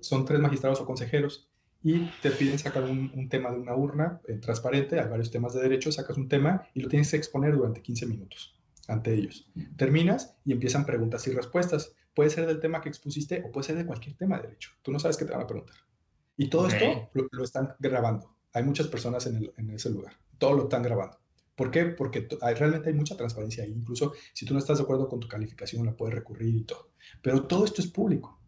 B: Son 3 magistrados o consejeros y te piden sacar un tema de una urna transparente. Hay varios temas de derecho. Sacas un tema y lo tienes que exponer durante 15 minutos ante ellos. Terminas y empiezan preguntas y respuestas. Puede ser del tema que expusiste o puede ser de cualquier tema de derecho. Tú no sabes qué te van a preguntar. Y todo esto lo están grabando. Hay muchas personas en ese lugar. Todo lo están grabando. ¿Por qué? Porque realmente hay mucha transparencia ahí. Incluso si tú no estás de acuerdo con tu calificación, la puedes recurrir y todo. Pero todo esto es público.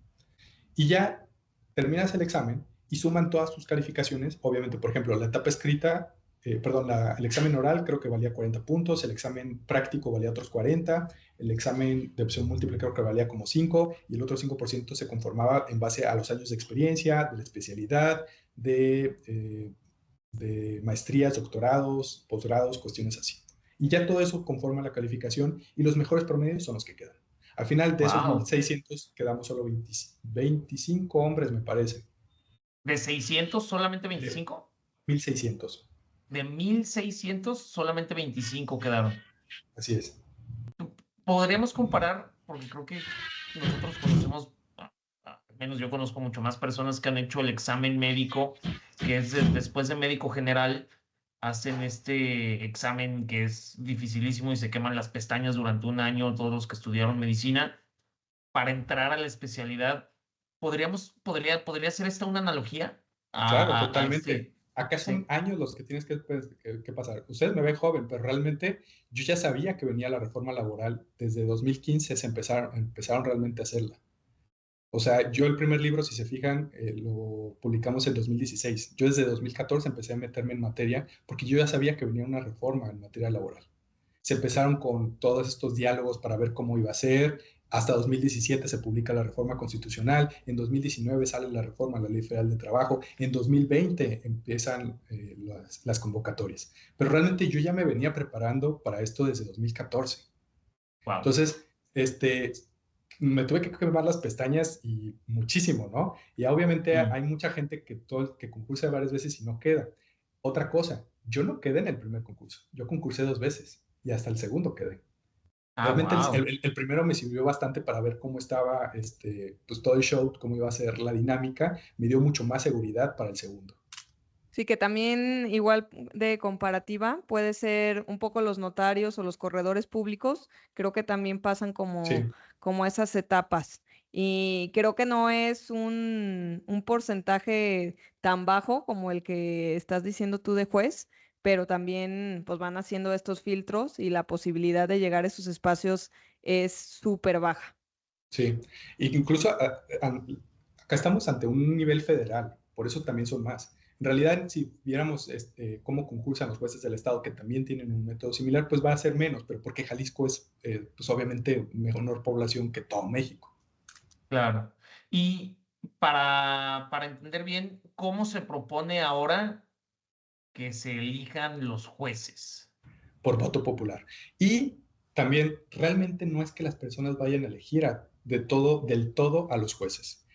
B: Y ya terminas el examen y suman todas tus calificaciones. Obviamente, por ejemplo, la etapa escrita, el examen oral creo que valía 40 puntos, el examen práctico valía otros 40, el examen de opción múltiple creo que valía como 5 y el otro 5% se conformaba en base a los años de experiencia, de la especialidad, de maestrías, doctorados, posgrados, cuestiones así. Y ya todo eso conforma la calificación y los mejores promedios son los que quedan. Al final de esos 1,600 quedamos solo 25 hombres, me parece.
A: ¿De 600 solamente 25?
B: 1,600.
A: De 1,600 solamente 25 quedaron.
B: Así es.
A: Podríamos comparar, porque creo que nosotros conocemos, al menos yo conozco mucho más personas que han hecho el examen médico, que es después de médico general, hacen este examen que es dificilísimo y se queman las pestañas durante un año, todos los que estudiaron medicina, para entrar a la especialidad. ¿Podría ser esta una analogía?
B: Claro, totalmente. Acá son
A: Sí.
B: años los que tienes que pasar. Ustedes me ven joven, pero realmente yo ya sabía que venía la reforma laboral. Desde 2015 empezaron realmente a hacerla. O sea, yo el primer libro, si se fijan, lo publicamos en 2016. Yo desde 2014 empecé a meterme en materia porque yo ya sabía que venía una reforma en materia laboral. Se empezaron con todos estos diálogos para ver cómo iba a ser. Hasta 2017 se publica la reforma constitucional. En 2019 sale la reforma a la Ley Federal de Trabajo. En 2020 empiezan las convocatorias. Pero realmente yo ya me venía preparando para esto desde 2014.
A: Wow.
B: Entonces, me tuve que quemar las pestañas y muchísimo, ¿no? Y obviamente hay mucha gente que concursa varias veces y no queda. Otra cosa, yo no quedé en el primer concurso, yo concursé 2 veces y hasta el segundo quedé. Realmente el primero me sirvió bastante para ver cómo estaba pues todo el show, cómo iba a ser la dinámica, me dio mucho más seguridad para el segundo.
C: Sí, que también igual de comparativa puede ser un poco los notarios o los corredores públicos, creo que también pasan
B: Sí,
C: como esas etapas. Y creo que no es un porcentaje tan bajo como el que estás diciendo tú de juez, pero también pues van haciendo estos filtros y la posibilidad de llegar a esos espacios es súper baja.
B: sí. Incluso acá estamos ante un nivel federal, por eso también son más. En realidad, si viéramos cómo concursan los jueces del Estado, que también tienen un método similar, pues va a ser menos, pero porque Jalisco es, pues obviamente, menor población que todo México,
A: Claro. Y para entender bien, ¿cómo se propone ahora que se elijan los jueces?
B: por voto popular. Y también, realmente no es que las personas vayan a elegir del todo a los jueces.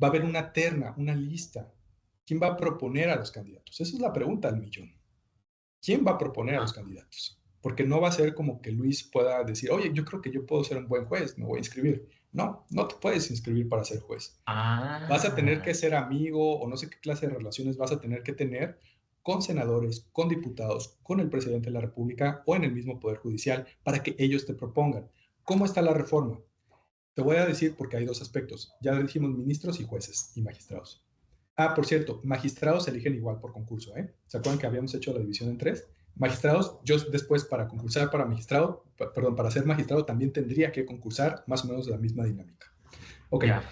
B: Va a haber una terna, una lista. ¿Quién va a proponer a los candidatos? Esa es la pregunta del millón. ¿Quién va a proponer a los
A: Ah,
B: candidatos? Porque no va a ser como que Luis pueda decir, oye, yo creo que yo puedo ser un buen juez, me voy a inscribir. No, no te puedes inscribir para ser juez. Vas a tener que
A: ah,
B: ser amigo o no sé qué clase de relaciones vas a tener que tener con senadores, con diputados, con el presidente de la República o en el mismo Poder Judicial para que ellos te propongan. ¿Cómo está la reforma? Te voy a decir porque hay dos aspectos. Ya dijimos ministros y jueces y magistrados. Ah, por cierto, magistrados se eligen igual por concurso, ¿eh? ¿Se acuerdan que habíamos hecho la división en tres? Magistrados, yo después para concursar para magistrado, perdón, para ser magistrado también tendría que concursar más o menos de la misma dinámica. Ok,
A: ya.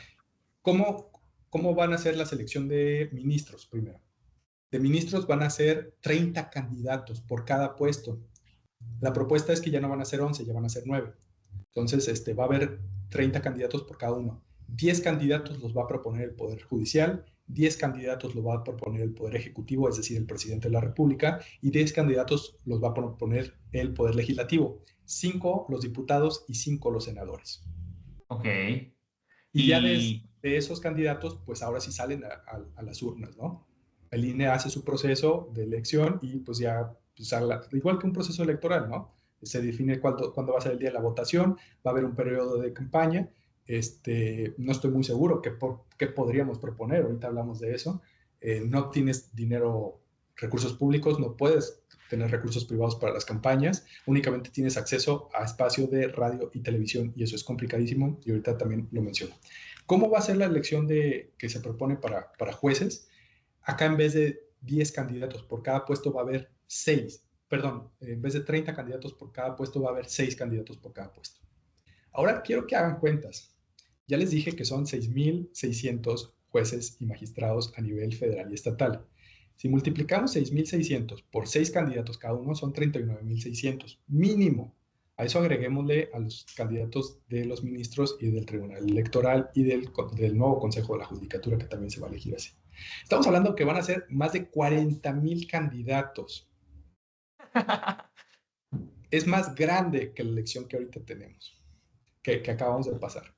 B: ¿cómo, cómo van a ser la selección de ministros primero? De ministros van a ser 30 candidatos por cada puesto. La propuesta es que ya no van a ser 11, ya van a ser 9. Entonces, va a haber 30 candidatos por cada uno. 10 candidatos los va a proponer el Poder Judicial, 10 candidatos los va a proponer el Poder Ejecutivo, es decir, el Presidente de la República, y 10 candidatos los va a proponer el Poder Legislativo. 5 los diputados y 5 los senadores.
A: Ok.
B: Y ya
A: Y
B: de esos candidatos, pues ahora sí salen a las urnas, ¿no? El INE hace su proceso de elección y pues ya, pues, igual que un proceso electoral, ¿no? Se define cuándo va a ser el día de la votación, va a haber un periodo de campaña. No estoy muy seguro qué podríamos proponer, ahorita hablamos de eso. No tienes dinero, recursos públicos, no puedes tener recursos privados para las campañas, únicamente tienes acceso a espacio de radio y televisión y eso es complicadísimo y ahorita también lo menciono. ¿Cómo va a ser la elección que se propone para jueces? Acá en vez de 10 candidatos por cada puesto va a haber 6, perdón, en vez de 30 candidatos por cada puesto va a haber 6 candidatos por cada puesto. Ahora quiero que hagan cuentas. Ya les dije que son 6,600 jueces y magistrados a nivel federal y estatal. Si multiplicamos 6,600 por 6 candidatos cada uno, son 39,600 mínimo. A eso agreguémosle a los candidatos de los ministros y del Tribunal Electoral y del nuevo Consejo de la Judicatura, que también se va a elegir así. Estamos hablando que van a ser más de 40,000 candidatos. Es más grande que la elección que ahorita tenemos, que acabamos de pasar.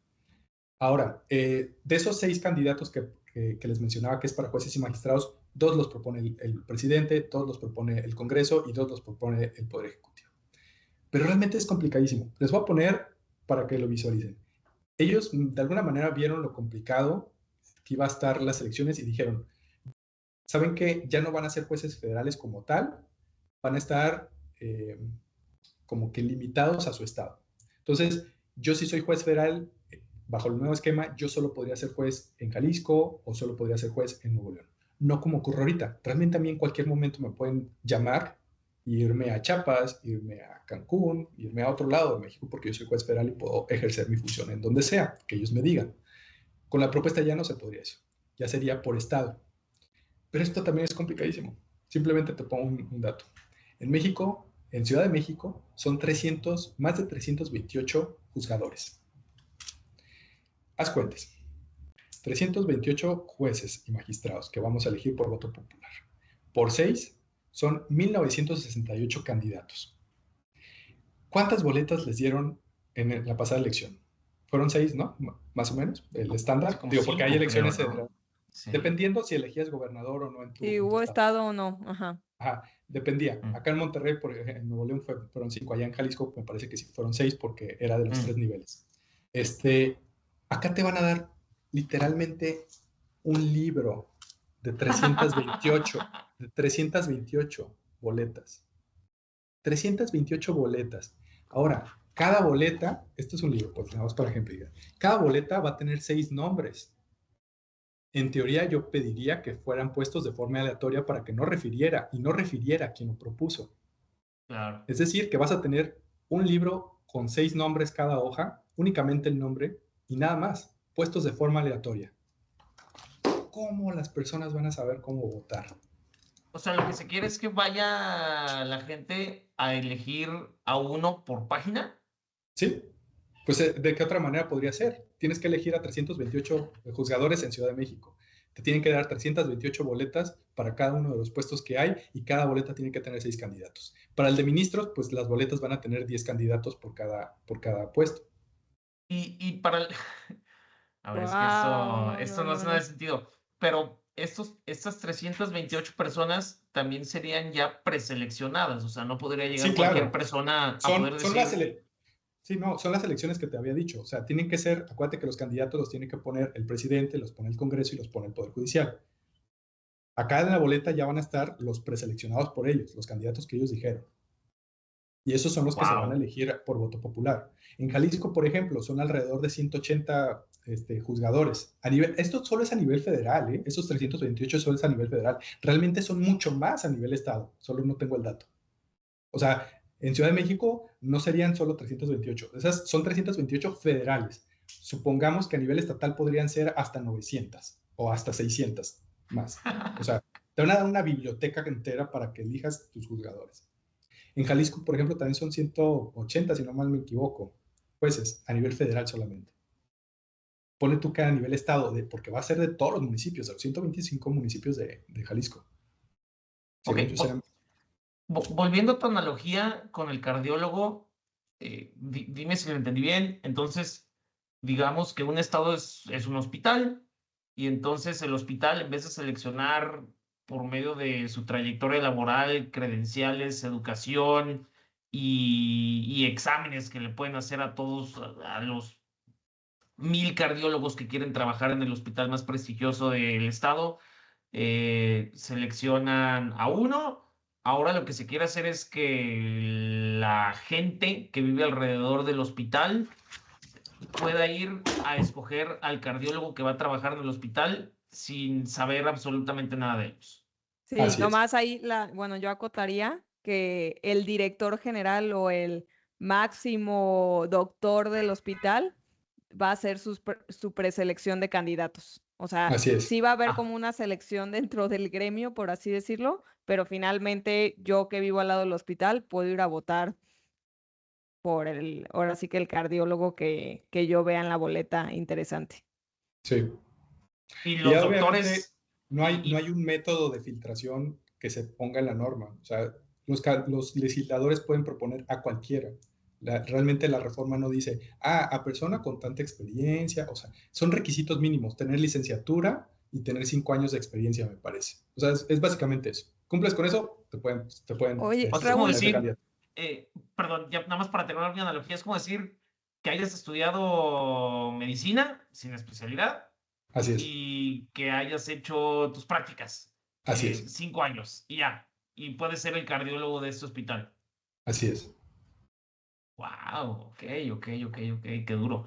B: Ahora, de esos 6 candidatos que les mencionaba que es para jueces y magistrados, 2 los propone el presidente, 2 los propone el Congreso y 2 los propone el Poder Ejecutivo. Pero realmente es complicadísimo. Les voy a poner para que lo visualicen. Ellos de alguna manera vieron lo complicado que iba a estar las elecciones y dijeron, ¿saben qué? Ya no van a ser jueces federales como tal, van a estar como que limitados a su estado. Entonces, yo si soy juez federal, bajo el nuevo esquema, yo solo podría ser juez en Jalisco o solo podría ser juez en Nuevo León. No como ocurre ahorita. Realmente a mí en cualquier momento me pueden llamar y irme a Chiapas, irme a Cancún, irme a otro lado de México porque yo soy juez federal y puedo ejercer mi función en donde sea, que ellos me digan. Con la propuesta ya no se podría eso. Ya sería por estado. Pero esto también es complicadísimo. Simplemente te pongo un dato. En México, en Ciudad de México, son más de 328 juzgadores. Haz cuentas. 328 jueces y magistrados que vamos a elegir por voto popular. Por 6 son 1,968 candidatos. ¿Cuántas boletas les dieron en la pasada elección? Fueron 6, ¿no? Más o menos, el
A: sí,
B: estándar.
A: como
B: Digo, porque hay
A: 5, creo,
B: elecciones
A: ¿no? Sí.
B: dependiendo si elegías gobernador o no en
C: Si
B: tu
C: hubo
B: estado.
C: estado o no, ajá.
B: Ajá, dependía.
A: Mm,
B: Acá en Monterrey, en Nuevo León fueron 5. Allá en Jalisco me parece que sí fueron 6 porque era de los 3
A: mm.
B: niveles. Acá te van a dar literalmente un libro de 328, de 328 boletas. 328 boletas. Ahora, cada boleta, esto es un libro, pues nada más para ejemplificar. Cada boleta va a tener 6 nombres. En teoría, yo pediría que fueran puestos de forma aleatoria para que no refiriera a quien lo propuso.
A: Claro.
B: Es decir, que vas a tener un libro con 6 nombres cada hoja, únicamente el nombre y nada más, puestos de forma aleatoria. ¿Cómo las personas van a saber cómo votar?
A: O sea, lo que se quiere es que vaya la gente a elegir a uno por página.
B: ¿Sí? Pues, ¿de qué otra manera podría ser? Tienes que elegir a 328 juzgadores en Ciudad de México. Te tienen que dar 328 boletas para cada uno de los puestos que hay y cada boleta tiene que tener 6 candidatos. Para el de ministros, pues las boletas van a tener 10 candidatos por cada puesto.
A: Y para el... A ver, es que
C: Wow,
A: esto
C: no,
A: no hace
C: no,
A: nada
C: no.
A: de sentido. Pero estas 328 personas también serían ya preseleccionadas. O sea, no podría
B: Sí,
A: llegar cualquier
B: claro.
A: persona a poder
B: Son las
A: decir,
B: Sí, no, son las elecciones que te había dicho. O sea, tienen que ser, acuérdate que los candidatos los tiene que poner el presidente, los pone el Congreso y los pone el Poder Judicial. Acá en la boleta ya van a estar los preseleccionados por ellos, los candidatos que ellos dijeron. Y esos son los que se van a
A: wow.
B: elegir por voto popular. En Jalisco, por ejemplo, son alrededor de 180 juzgadores. Esto solo es a nivel federal, ¿eh? Esos 328 solo es a nivel federal. Realmente son mucho más a nivel estado, solo no tengo el dato. O sea, en Ciudad de México no serían solo 328, esas son 328 federales. Supongamos que a nivel estatal podrían ser hasta 900 o hasta 600 más. O sea, te van a dar una biblioteca entera para que elijas tus juzgadores. En Jalisco, por ejemplo, también son 180, si no mal me equivoco, jueces a nivel federal solamente. Pone tú que a nivel estado, porque va a ser de todos los municipios, de los 125 municipios de Jalisco.
A: Ok,
B: Según yo serán.
A: volviendo a tu analogía con el cardiólogo, dime si lo entendí bien. Entonces, digamos que un estado es un hospital y entonces el hospital, en vez de seleccionar por medio de su trayectoria laboral, credenciales, educación y exámenes que le pueden hacer a todos, a los 1000 cardiólogos que quieren trabajar en el hospital más prestigioso del estado, seleccionan a uno. Ahora lo que se quiere hacer es que la gente que vive alrededor del hospital pueda ir a escoger al cardiólogo que va a trabajar en el hospital sin saber absolutamente nada de ellos.
C: Sí,
B: Así es.
C: nomás ahí, bueno, yo acotaría que el director general o el máximo doctor del hospital va a hacer su preselección de candidatos. O sea,
B: Así es.
C: sí va a haber
A: Ah,
C: como una selección dentro del gremio, por así decirlo, pero finalmente yo que vivo al lado del hospital puedo ir a votar por ahora sí que el cardiólogo que yo vea en la boleta interesante.
B: Sí.
A: y
B: Y
A: los
B: ya obviamente
A: doctores,
B: no hay un método de filtración que se ponga en la norma. O sea, los legisladores pueden proponer a cualquiera. Realmente la reforma no dice, a persona con tanta experiencia. O sea, son requisitos mínimos, tener licenciatura y tener 5 años de experiencia, me parece. O sea, es básicamente eso. ¿Cumples con eso? Te pueden
C: Oye,
A: o sea, es como
C: Raúl,
B: poner de
A: decir,
B: candidato.
A: perdón, ya nada más para terminar mi analogía, es como decir que hayas estudiado medicina sin especialidad
B: Así es.
A: y que hayas hecho tus prácticas
B: Así es.
A: 5 años y ya, y puedes ser el cardiólogo de este hospital.
B: Así es.
A: Wow, ok, qué duro.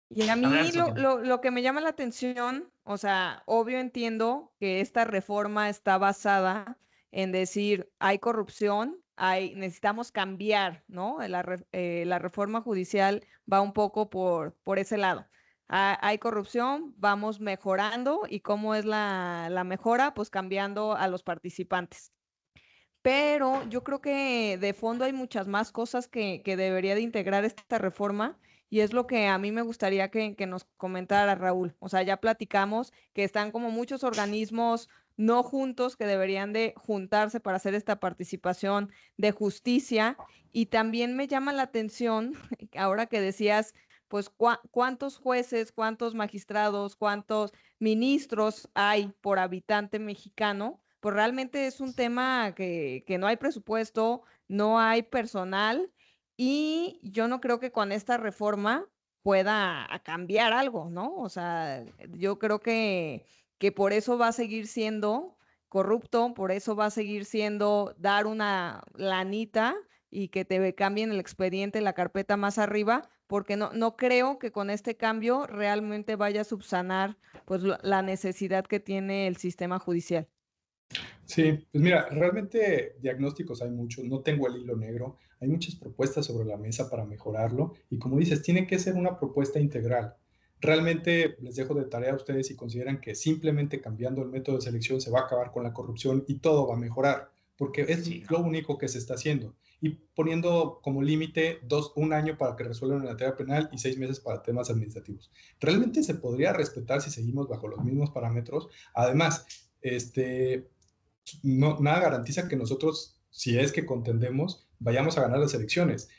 C: y a mí
A: Adelante, Santiago.
C: lo que me llama la atención, o sea, obvio entiendo que esta reforma está basada en decir, hay corrupción, necesitamos cambiar, ¿no? La reforma judicial va un poco por ese lado. Hay corrupción, vamos mejorando y cómo es la mejora, pues cambiando a los participantes. Pero yo creo que de fondo hay muchas más cosas que debería de integrar esta reforma y es lo que a mí me gustaría que nos comentara Raúl. O sea, ya platicamos que están como muchos organismos no juntos que deberían de juntarse para hacer esta participación de justicia y también me llama la atención ahora que decías, pues cuántos jueces, cuántos magistrados, cuántos ministros hay por habitante mexicano, pues realmente es un tema que no hay presupuesto, no hay personal y yo no creo que con esta reforma pueda cambiar algo, ¿no? O sea, yo creo que por eso va a seguir siendo corrupto, por eso va a seguir siendo dar una lanita y que te cambien el expediente, la carpeta más arriba, porque no creo que con este cambio realmente vaya a subsanar pues la necesidad que tiene el sistema judicial.
B: Sí, pues mira, realmente diagnósticos hay muchos, no tengo el hilo negro, hay muchas propuestas sobre la mesa para mejorarlo y como dices, tiene que ser una propuesta integral. Realmente les dejo de tarea a ustedes si consideran que simplemente cambiando el método de selección se va a acabar con la corrupción y todo va a mejorar, porque es
A: Sí,
B: lo único que se está haciendo. Y poniendo como límite un año para que resuelvan la materia penal y 6 meses para temas administrativos. Realmente se podría respetar si seguimos bajo los mismos parámetros. Además, no, nada garantiza que nosotros, si es que contendemos, vayamos a ganar las elecciones.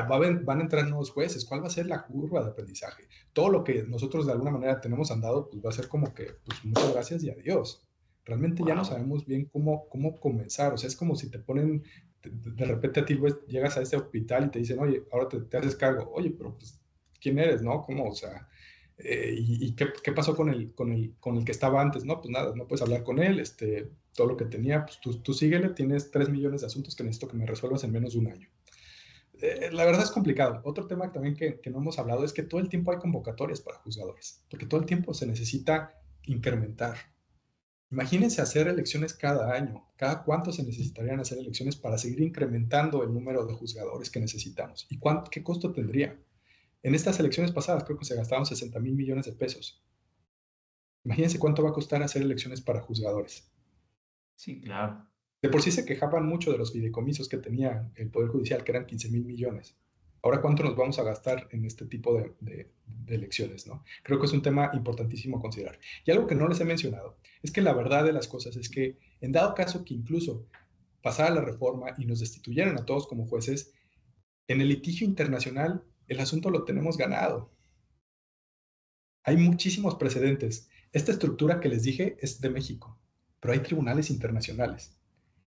B: Van a entrar nuevos jueces. ¿Cuál va a ser la curva de aprendizaje? Todo lo que nosotros de alguna manera tenemos andado, pues va a ser como que, pues muchas gracias y adiós. Realmente ya no
A: wow.
B: sabemos bien cómo comenzar. O sea, es como si te ponen, de repente a ti llegas a este hospital y te dicen, oye, ahora te haces cargo. Oye, pero pues, ¿quién eres? ¿No? ¿Cómo? O sea, ¿y qué pasó con el que estaba antes? No, pues nada, no puedes hablar con él, todo lo que tenía, pues tú síguele, tienes 3 millones de asuntos que necesito que me resuelvas en menos de un año. La verdad es complicado. Otro tema también que no hemos hablado es que todo el tiempo hay convocatorias para juzgadores, porque todo el tiempo se necesita incrementar. Imagínense hacer elecciones cada año. ¿Cada cuánto se necesitarían hacer elecciones para seguir incrementando el número de juzgadores que necesitamos? ¿Y qué costo tendría? En estas elecciones pasadas creo que se gastaron 60,000 millones de pesos. Imagínense cuánto va a costar hacer elecciones para juzgadores.
A: Sí, claro.
B: De por sí se quejaban mucho de los fideicomisos que tenía el Poder Judicial, que eran 15,000 millones. Ahora, ¿cuánto nos vamos a gastar en este tipo de elecciones? ¿No? Creo que es un tema importantísimo a considerar. Y algo que no les he mencionado es que la verdad de las cosas es que, en dado caso que incluso pasara la reforma y nos destituyeran a todos como jueces, en el litigio internacional el asunto lo tenemos ganado. Hay muchísimos precedentes. Esta estructura que les dije es de México, pero hay tribunales internacionales.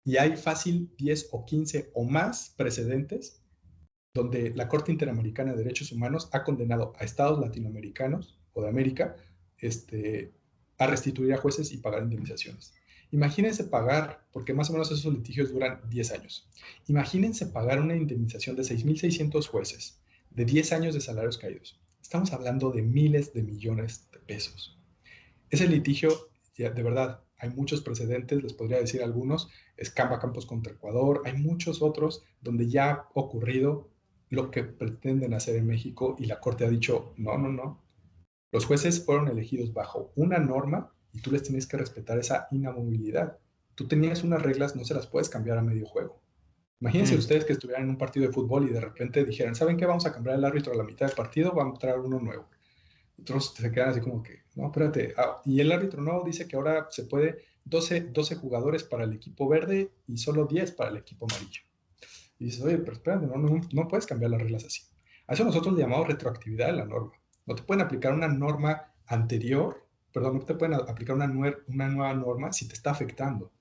B: Y hay fácil 10 o 15 o más precedentes donde la Corte Interamericana de Derechos Humanos ha condenado a estados latinoamericanos o de América a restituir a jueces y pagar indemnizaciones. Imagínense pagar, porque más o menos esos litigios duran 10 años, imagínense pagar una indemnización de 6,600 jueces, de 10 años de salarios caídos. Estamos hablando de miles de millones de pesos. Ese litigio, de verdad, hay muchos precedentes, les podría decir algunos, es Campos contra Ecuador, hay muchos otros donde ya ha ocurrido lo que pretenden hacer en México y la Corte ha dicho, no, no, no. Los jueces fueron elegidos bajo una norma y tú les tienes que respetar esa inamovilidad. Tú tenías unas reglas, no se las puedes cambiar a medio juego. Imagínense ustedes que estuvieran en un partido de fútbol y de repente dijeran, ¿saben qué? Vamos a cambiar el árbitro a la mitad del partido, vamos a traer uno nuevo. Otros se quedan así como que, no, espérate. Y el árbitro nuevo dice que ahora se puede 12 jugadores para el equipo verde y solo 10 para el equipo amarillo. Y dices, oye, pero espérate, no puedes cambiar las reglas así. A eso nosotros le llamamos retroactividad de la norma. No te pueden aplicar una norma anterior, perdón, no te pueden aplicar una nueva norma si te está afectando.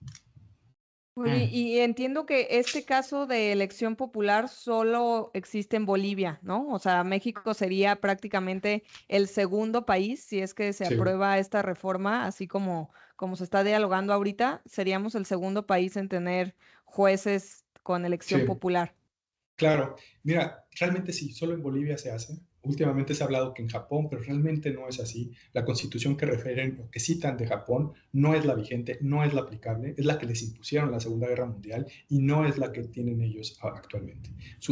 C: Oye, y entiendo que este caso de elección popular solo existe en Bolivia, ¿no? O sea, México sería prácticamente el segundo país, si es que se
B: Sí,
C: aprueba esta reforma, así como se está dialogando ahorita, seríamos el segundo país en tener jueces con elección
B: sí.
C: popular.
B: Claro, mira, realmente sí, solo en Bolivia se hace. Últimamente se ha hablado que en Japón, pero realmente no es así. La constitución que refieren o que citan de Japón no es la vigente, no es la aplicable, es la que les impusieron en la Segunda Guerra Mundial y no es la que tienen ellos actualmente.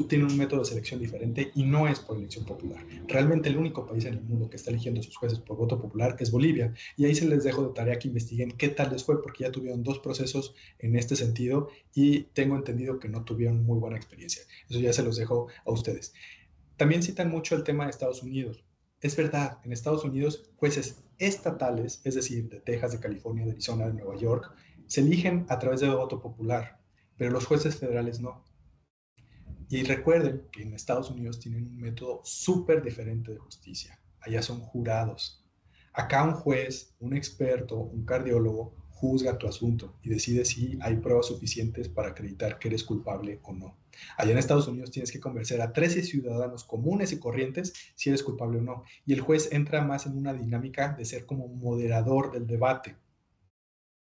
B: Tienen un método de selección diferente y no es por elección popular. Realmente el único país en el mundo que está eligiendo a sus jueces por voto popular es Bolivia y ahí se les dejo de tarea que investiguen qué tal les fue porque ya tuvieron 2 procesos en este sentido y tengo entendido que no tuvieron muy buena experiencia. Eso ya se los dejo a ustedes. También citan mucho el tema de Estados Unidos. Es verdad, en Estados Unidos, jueces estatales, es decir, de Texas, de California, de Arizona, de Nueva York, se eligen a través de voto popular, pero los jueces federales no. Y recuerden que en Estados Unidos tienen un método súper diferente de justicia. Allá son jurados. Acá un juez, un experto, un cardiólogo, juzga tu asunto y decide si hay pruebas suficientes para acreditar que eres culpable o no. Allá en Estados Unidos tienes que convencer a 13 ciudadanos comunes y corrientes si eres culpable o no. Y el juez entra más en una dinámica de ser como moderador del debate.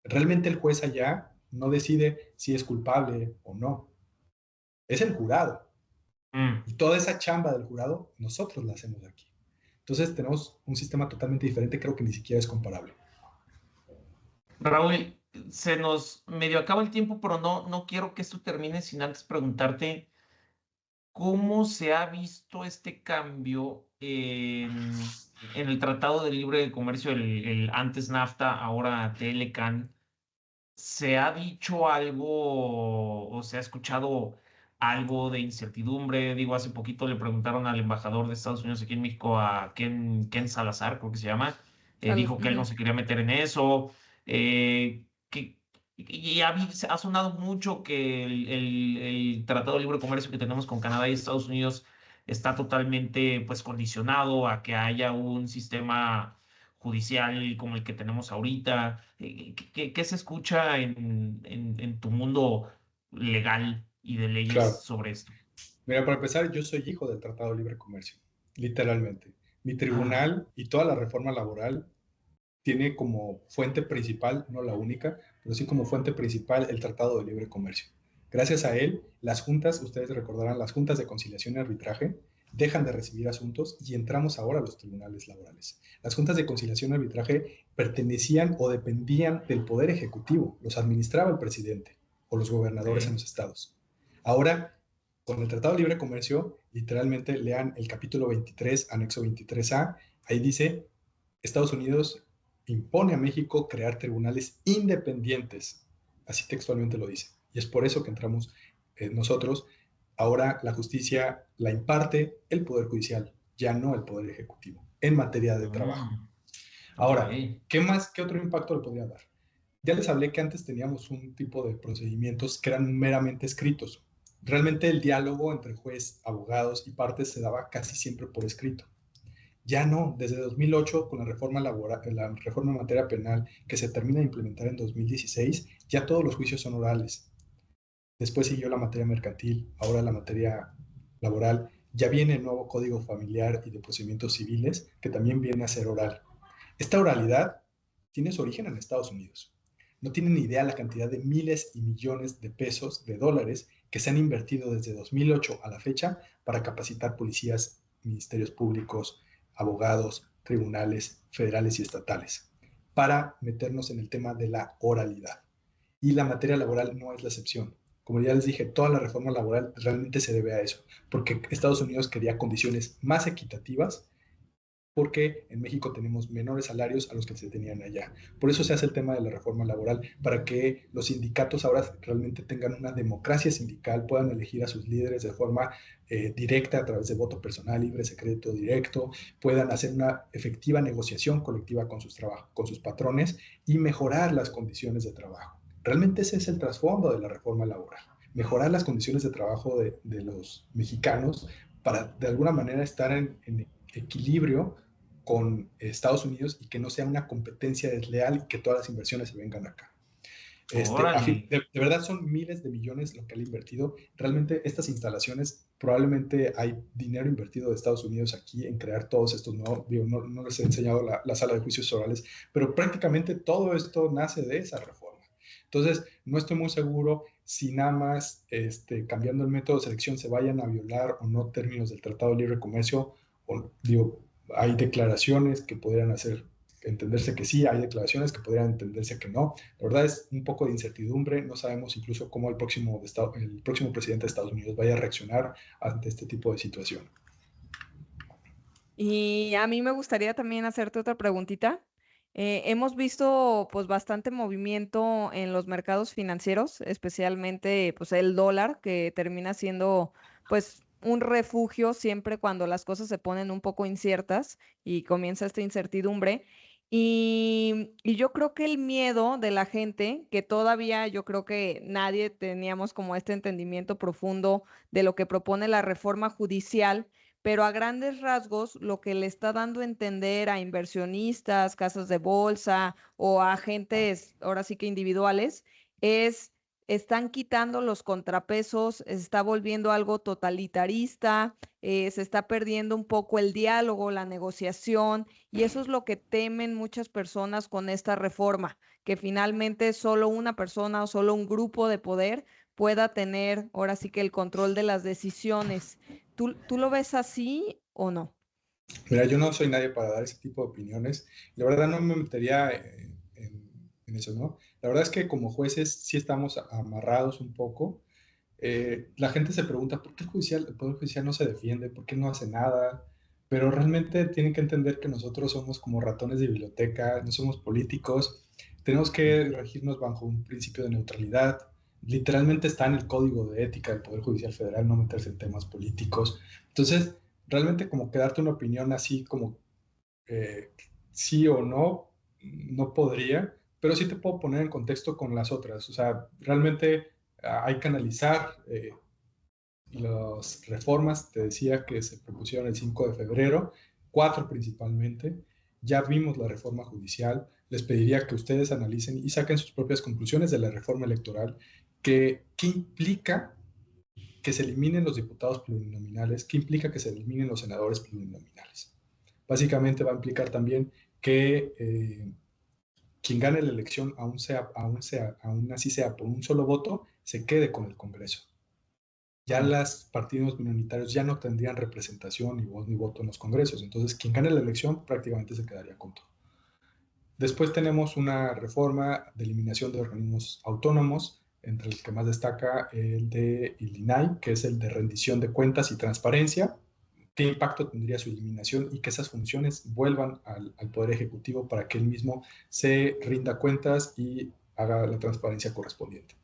B: Realmente el juez allá no decide si es culpable o no. Es el jurado. Y toda esa chamba del jurado, nosotros la hacemos aquí. Entonces tenemos un sistema totalmente diferente, creo que ni siquiera es comparable.
A: Raúl, se nos medio acaba el tiempo, pero no quiero que esto termine sin antes preguntarte cómo se ha visto este cambio en el Tratado de Libre Comercio, el antes NAFTA, ahora TLCAN. ¿Se ha dicho algo o se ha escuchado algo de incertidumbre? Digo, hace poquito le preguntaron al embajador de Estados Unidos aquí en México, a Ken Salazar, creo que se llama, dijo que él no se quería meter en eso, y ha sonado mucho que el Tratado de Libre Comercio que tenemos con Canadá y Estados Unidos está totalmente pues condicionado a que haya un sistema judicial como el que tenemos ahorita. ¿Qué se escucha en tu mundo legal y de leyes
B: Claro.
A: sobre esto?
B: Mira, para empezar, yo soy hijo del Tratado de Libre Comercio, literalmente. Mi tribunal y toda la reforma laboral tiene como fuente principal, no la única, pero sí como fuente principal el Tratado de Libre Comercio. Gracias a él, las juntas, ustedes recordarán, las juntas de conciliación y arbitraje dejan de recibir asuntos y entramos ahora a los tribunales laborales. Las juntas de conciliación y arbitraje pertenecían o dependían del Poder Ejecutivo, los administraba el presidente o los gobernadores en los estados. Ahora, con el Tratado de Libre Comercio, literalmente lean el capítulo 23, anexo 23A, ahí dice, Estados Unidos impone a México crear tribunales independientes, así textualmente lo dice. Y es por eso que entramos nosotros. Ahora la justicia la imparte el Poder Judicial, ya no el Poder Ejecutivo, en materia de trabajo. Ahora, ¿qué otro impacto le podría dar? Ya les hablé que antes teníamos un tipo de procedimientos que eran meramente escritos. Realmente el diálogo entre juez, abogados y partes se daba casi siempre por escrito. Ya no, desde 2008, con la reforma laboral, la reforma en materia penal que se termina de implementar en 2016, ya todos los juicios son orales. Después siguió la materia mercantil, ahora la materia laboral. Ya viene el nuevo Código Familiar y de Procedimientos Civiles, que también viene a ser oral. Esta oralidad tiene su origen en Estados Unidos. No tienen ni idea la cantidad de miles y millones de pesos, de dólares, que se han invertido desde 2008 a la fecha para capacitar policías, ministerios públicos, abogados, tribunales federales y estatales, para meternos en el tema de la oralidad. Y la materia laboral no es la excepción. Como ya les dije, toda la reforma laboral realmente se debe a eso, porque Estados Unidos quería condiciones más equitativas, porque en México tenemos menores salarios a los que se tenían allá. Por eso se hace el tema de la reforma laboral, para que los sindicatos ahora realmente tengan una democracia sindical, puedan elegir a sus líderes de forma directa a través de voto personal, libre, secreto, directo, puedan hacer una efectiva negociación colectiva con sus patrones y mejorar las condiciones de trabajo. Realmente ese es el trasfondo de la reforma laboral, mejorar las condiciones de trabajo de los mexicanos para de alguna manera estar en equilibrio con Estados Unidos y que no sea una competencia desleal y que todas las inversiones se vengan acá. De verdad son miles de millones lo que han invertido. Realmente estas instalaciones, probablemente hay dinero invertido de Estados Unidos aquí en crear todos estos nuevos, no les he enseñado la sala de juicios orales, pero prácticamente todo esto nace de esa reforma. Entonces, no estoy muy seguro si nada más cambiando el método de selección se vayan a violar o no términos del Tratado de Libre Comercio. Hay declaraciones que podrían entenderse que sí, hay declaraciones que podrían entenderse que no. La verdad es un poco de incertidumbre, no sabemos incluso cómo el próximo presidente de Estados Unidos vaya a reaccionar ante este tipo de situación.
C: Y a mí me gustaría también hacerte otra preguntita. Hemos visto pues bastante movimiento en los mercados financieros, especialmente pues el dólar, que termina siendo pues un refugio siempre cuando las cosas se ponen un poco inciertas y comienza esta incertidumbre. Y yo creo que el miedo de la gente, que todavía yo creo que nadie teníamos como este entendimiento profundo de lo que propone la reforma judicial, pero a grandes rasgos lo que le está dando a entender a inversionistas, casas de bolsa o a agentes, ahora sí que individuales, es están quitando los contrapesos, se está volviendo algo totalitarista, se está perdiendo un poco el diálogo, la negociación, y eso es lo que temen muchas personas con esta reforma, que finalmente solo una persona o solo un grupo de poder pueda tener ahora sí que el control de las decisiones. ¿Tú lo ves así o no?
B: Mira, yo no soy nadie para dar ese tipo de opiniones. La verdad no me metería en eso, ¿no? La verdad es que como jueces sí estamos amarrados un poco. La gente se pregunta, ¿por qué el Poder Judicial no se defiende? ¿Por qué no hace nada? Pero realmente tienen que entender que nosotros somos como ratones de biblioteca, no somos políticos, tenemos que regirnos bajo un principio de neutralidad. Literalmente está en el Código de Ética del Poder Judicial Federal no meterse en temas políticos. Entonces, realmente como que darte una opinión así como eh, sí o no, no podría, pero sí te puedo poner en contexto con las otras. O sea, realmente hay que analizar las reformas, te decía que se propusieron el 5 de febrero, 4 principalmente. Ya vimos la reforma judicial. Les pediría que ustedes analicen y saquen sus propias conclusiones de la reforma electoral, que qué implica que se eliminen los diputados plurinominales, qué implica que se eliminen los senadores plurinominales. Básicamente va a implicar también que quien gane la elección, aún así sea por un solo voto, se quede con el Congreso. Ya los partidos minoritarios ya no tendrían representación ni voz ni voto en los congresos. Entonces, quien gane la elección prácticamente se quedaría con todo. Después tenemos una reforma de eliminación de organismos autónomos, entre el que más destaca el de INAI, que es el de rendición de cuentas y transparencia. ¿Qué impacto tendría su eliminación y que esas funciones vuelvan al Poder Ejecutivo para que él mismo se rinda cuentas y haga la transparencia correspondiente?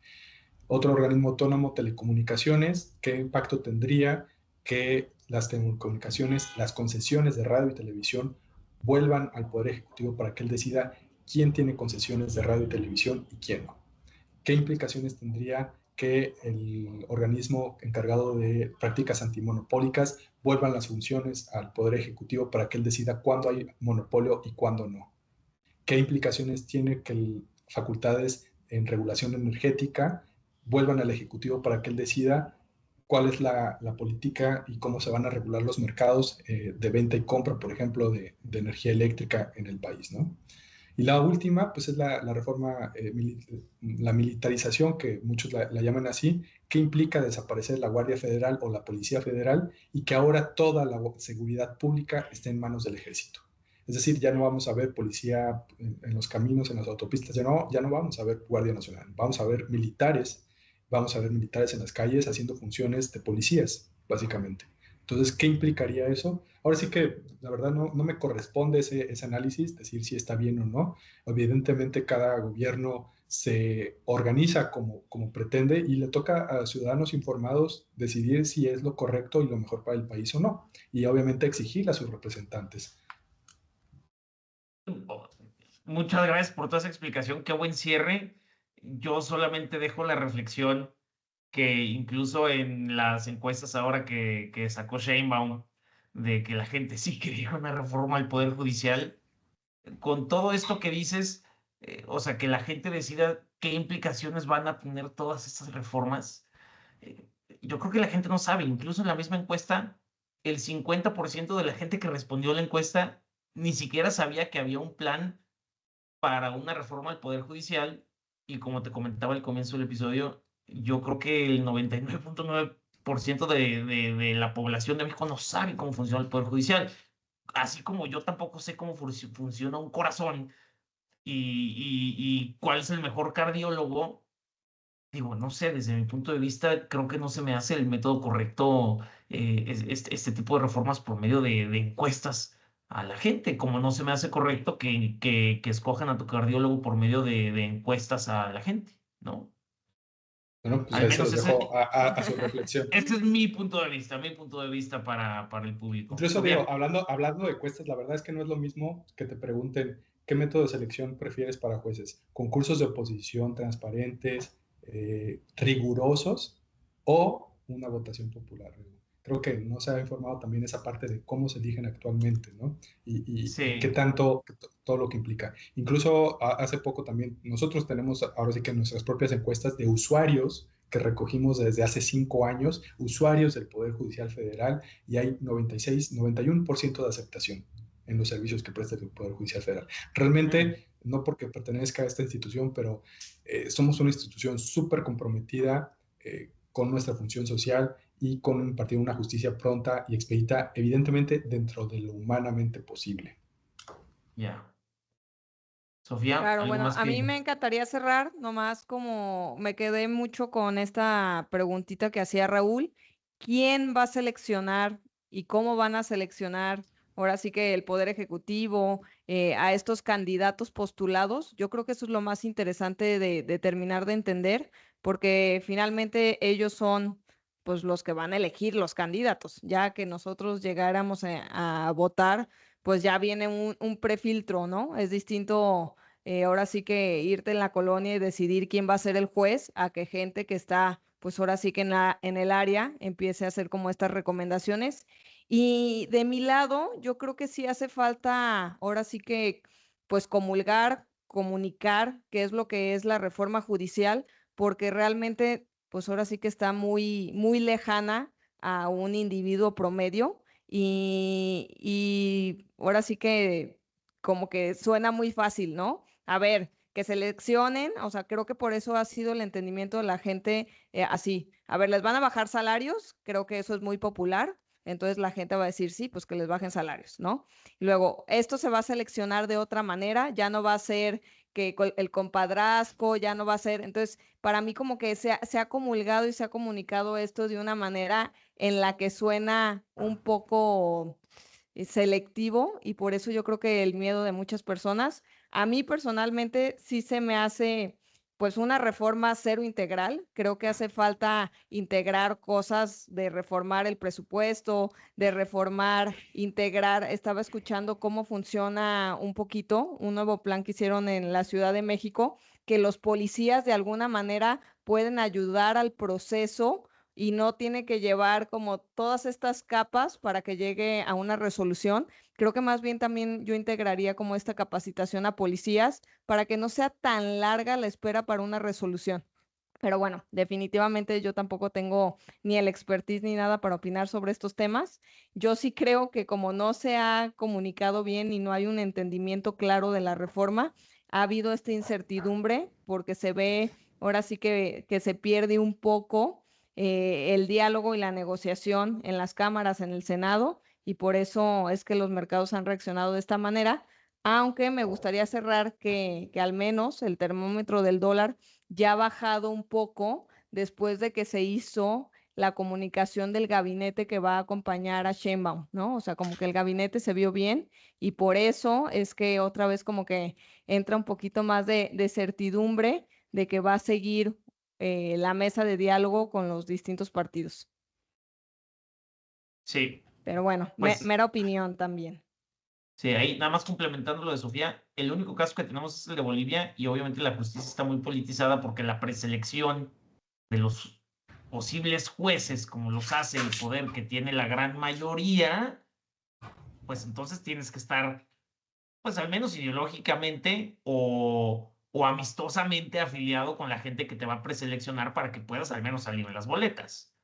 B: Otro organismo autónomo, telecomunicaciones, ¿qué impacto tendría que las telecomunicaciones, las concesiones de radio y televisión vuelvan al Poder Ejecutivo para que él decida quién tiene concesiones de radio y televisión y quién no? ¿Qué implicaciones tendría que el organismo encargado de prácticas antimonopólicas vuelvan las funciones al Poder Ejecutivo para que él decida cuándo hay monopolio y cuándo no? ¿Qué implicaciones tiene que facultades en regulación energética vuelvan al Ejecutivo para que él decida cuál es la política y cómo se van a regular los mercados de venta y compra, por ejemplo, de energía eléctrica en el país, ¿no? Y la última, pues es la reforma, la militarización, que muchos la llaman así, que implica desaparecer la Guardia Federal o la Policía Federal y que ahora toda la seguridad pública esté en manos del Ejército. Es decir, ya no vamos a ver policía en los caminos, en las autopistas, ya no vamos a ver Guardia Nacional, vamos a ver militares en las calles haciendo funciones de policías, básicamente. Entonces, ¿qué implicaría eso? Ahora sí que la verdad no me corresponde ese análisis, decir si está bien o no. Evidentemente cada gobierno se organiza como pretende y le toca a ciudadanos informados decidir si es lo correcto y lo mejor para el país o no. Y obviamente exigir a sus representantes.
A: Muchas gracias por toda esa explicación. Qué buen cierre. Yo solamente dejo la reflexión que incluso en las encuestas ahora que sacó Sheinbaum, de que la gente sí quería una reforma al Poder Judicial, con todo esto que dices, o sea, que la gente decida qué implicaciones van a tener todas estas reformas, eh, yo creo que la gente no sabe. Incluso en la misma encuesta, el 50% de la gente que respondió a la encuesta ni siquiera sabía que había un plan para una reforma al Poder Judicial, y como te comentaba al comienzo del episodio, yo creo que el 99.9% de la población de México no sabe cómo funciona el Poder Judicial, así como yo tampoco sé cómo funciona un corazón y cuál es el mejor cardiólogo. Digo, no sé, desde mi punto de vista, creo que no se me hace el método correcto, este tipo de reformas por medio de encuestas a la gente, como no se me hace correcto que escojan a tu cardiólogo por medio de encuestas a la gente, ¿no?
B: Bueno, pues
A: Al
B: ahí se
A: menos
B: los dejo a su reflexión.
A: ese es mi punto de vista, para el público.
B: Incluso
A: Sofía.
B: digo, hablando de encuestas, la verdad es que no es lo mismo que te pregunten qué método de selección prefieres para jueces. Concursos de oposición transparentes, rigurosos o una votación popular. creo que no se ha informado también esa parte de cómo se eligen actualmente, ¿no? Y qué
A: Sí,
B: tanto, todo lo que implica. Incluso hace poco también, nosotros tenemos ahora sí que nuestras propias encuestas de usuarios que recogimos desde hace 5 años, usuarios del Poder Judicial Federal, y hay 96, 91% de aceptación en los servicios que presta el Poder Judicial Federal.
A: mm,
B: Realmente, no porque pertenezca a esta institución, pero somos una institución súper comprometida con nuestra función social y con impartir una justicia pronta y expedita, evidentemente dentro de lo humanamente posible.
A: ya. Sofía,
C: Claro,
A: ¿algo
C: bueno,
A: más
C: a mí
A: que...?
C: me encantaría cerrar, nomás como me quedé mucho con esta preguntita que hacía Raúl. ¿Quién va a seleccionar y cómo van a seleccionar ahora sí que el Poder Ejecutivo a estos candidatos postulados? Yo creo que eso es lo más interesante de terminar de entender, porque finalmente ellos son pues los que van a elegir los candidatos. Ya que nosotros llegáramos a votar, pues ya viene un prefiltro, ¿no? Es distinto ahora sí que irte en la colonia y decidir quién va a ser el juez, a que gente que está, pues ahora sí que en el área empiece a hacer como estas recomendaciones. Y de mi lado, yo creo que sí hace falta, ahora sí que, pues comulgar, comunicar qué es lo que es la reforma judicial, porque realmente, pues ahora sí que está muy, muy lejana a un individuo promedio y ahora sí que como que suena muy fácil, ¿no? A ver, que seleccionen, o sea, creo que por eso ha sido el entendimiento de la gente así. A ver, ¿les van a bajar salarios? Creo que eso es muy popular. Entonces la gente va a decir, sí, pues que les bajen salarios, ¿no? Y luego, esto se va a seleccionar de otra manera, ya no va a ser que el compadrazgo, ya no va a ser. Entonces, para mí como que se ha comulgado y se ha comunicado esto de una manera en la que suena un poco selectivo y por eso yo creo que el miedo de muchas personas, a mí personalmente sí se me hace pues una reforma cero integral. Creo que hace falta integrar cosas de reformar el presupuesto, de reformar, integrar. Estaba escuchando cómo funciona un poquito un nuevo plan que hicieron en la Ciudad de México, que los policías de alguna manera pueden ayudar al proceso y no tiene que llevar como todas estas capas para que llegue a una resolución. Creo que más bien también yo integraría como esta capacitación a policías para que no sea tan larga la espera para una resolución. Pero bueno, definitivamente yo tampoco tengo ni el expertise ni nada para opinar sobre estos temas. Yo sí creo que como no se ha comunicado bien y no hay un entendimiento claro de la reforma, ha habido esta incertidumbre porque se ve ahora sí que se pierde un poco el diálogo y la negociación en las cámaras, en el Senado, y por eso es que los mercados han reaccionado de esta manera, aunque me gustaría cerrar que al menos el termómetro del dólar ya ha bajado un poco después de que se hizo la comunicación del gabinete que va a acompañar a Sheinbaum, ¿no? O sea, como que el gabinete se vio bien y por eso es que otra vez como que entra un poquito más de certidumbre de que va a seguir la mesa de diálogo con los distintos partidos.
A: Sí,
C: Pero bueno,
A: pues
C: mera opinión también.
A: sí, ahí nada más complementando lo de Sofía, el único caso que tenemos es el de Bolivia y obviamente la justicia está muy politizada porque la preselección de los posibles jueces, como los hace el poder que tiene la gran mayoría, pues entonces tienes que estar, pues al menos ideológicamente o amistosamente afiliado con la gente que te va a preseleccionar para que puedas al menos salir en las boletas,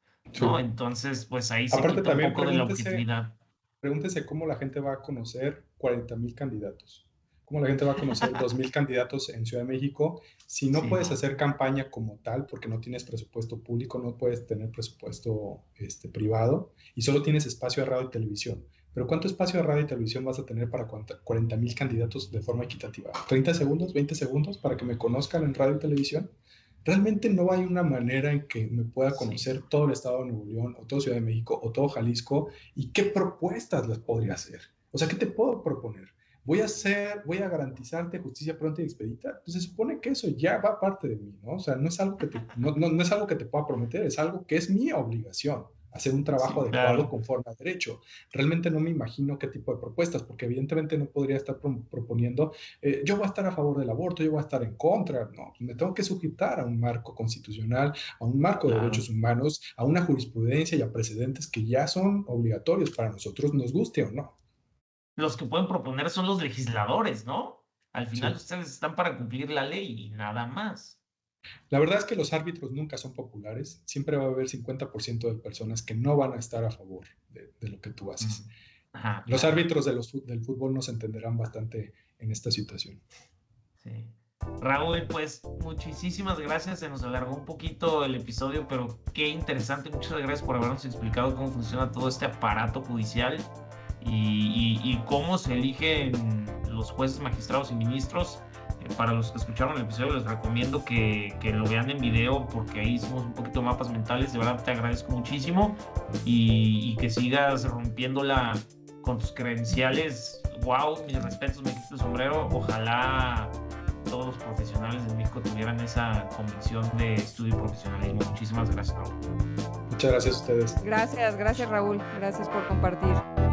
A: ¿no?
B: Sí.
A: Entonces, pues ahí se
B: Aparte
A: quita un
B: también
A: poco de la objetividad.
B: pregúntese cómo la gente va a conocer 40,000 candidatos. ¿Cómo la gente va a conocer 2,000 candidatos en Ciudad de México si no
A: Sí,
B: puedes
A: no.
B: hacer campaña como tal porque no tienes presupuesto público, no puedes tener presupuesto privado y solo tienes espacio de radio y televisión? Pero ¿cuánto espacio de radio y televisión vas a tener para 40,000 candidatos de forma equitativa? ¿30 segundos, 20 segundos para que me conozcan en radio y televisión? Realmente no hay una manera en que me pueda
A: Sí.
B: conocer todo el estado de Nuevo León o todo Ciudad de México o todo Jalisco y qué propuestas les podría hacer. O sea, ¿qué te puedo proponer? Voy a garantizarte justicia pronta y expedita. Pues se supone que eso ya va parte de mí, ¿no? O sea, no es algo que te, no es algo que te pueda prometer, es algo que es mi obligación. hacer un trabajo
A: Sí,
B: adecuado
A: claro.
B: conforme a derecho. Realmente no me imagino qué tipo de propuestas, porque evidentemente no podría estar proponiendo, yo voy a estar a favor del aborto, yo voy a estar en contra, no, me tengo que sujetar a un marco constitucional, a un marco de
A: Claro.
B: derechos humanos, a una jurisprudencia y a precedentes que ya son obligatorios para nosotros, nos guste o no.
A: Los que pueden proponer son los legisladores, ¿no? Al final
B: Sí.
A: ustedes están para cumplir la ley y nada más.
B: La verdad es que los árbitros nunca son populares. Siempre va a haber 50% de personas que no van a estar a favor de lo que tú haces.
A: Ajá,
B: Los
A: claro.
B: árbitros del fútbol nos entenderán bastante en esta situación.
A: Sí. Raúl, pues muchísimas gracias. Se nos alargó un poquito el episodio, pero qué interesante. Muchas gracias por habernos explicado cómo funciona todo este aparato judicial y cómo se eligen los jueces, magistrados y ministros. Para los que escucharon el episodio, les recomiendo que lo vean en video porque ahí hicimos un poquito de mapas mentales. De verdad te agradezco muchísimo y que sigas rompiéndola con tus credenciales. Wow, mis respetos, me quito el sombrero. Ojalá todos los profesionales de México tuvieran esa convicción de estudio y profesionalismo. Muchísimas gracias, Raúl.
B: Muchas gracias a ustedes.
C: Gracias, Raúl. Gracias por compartir.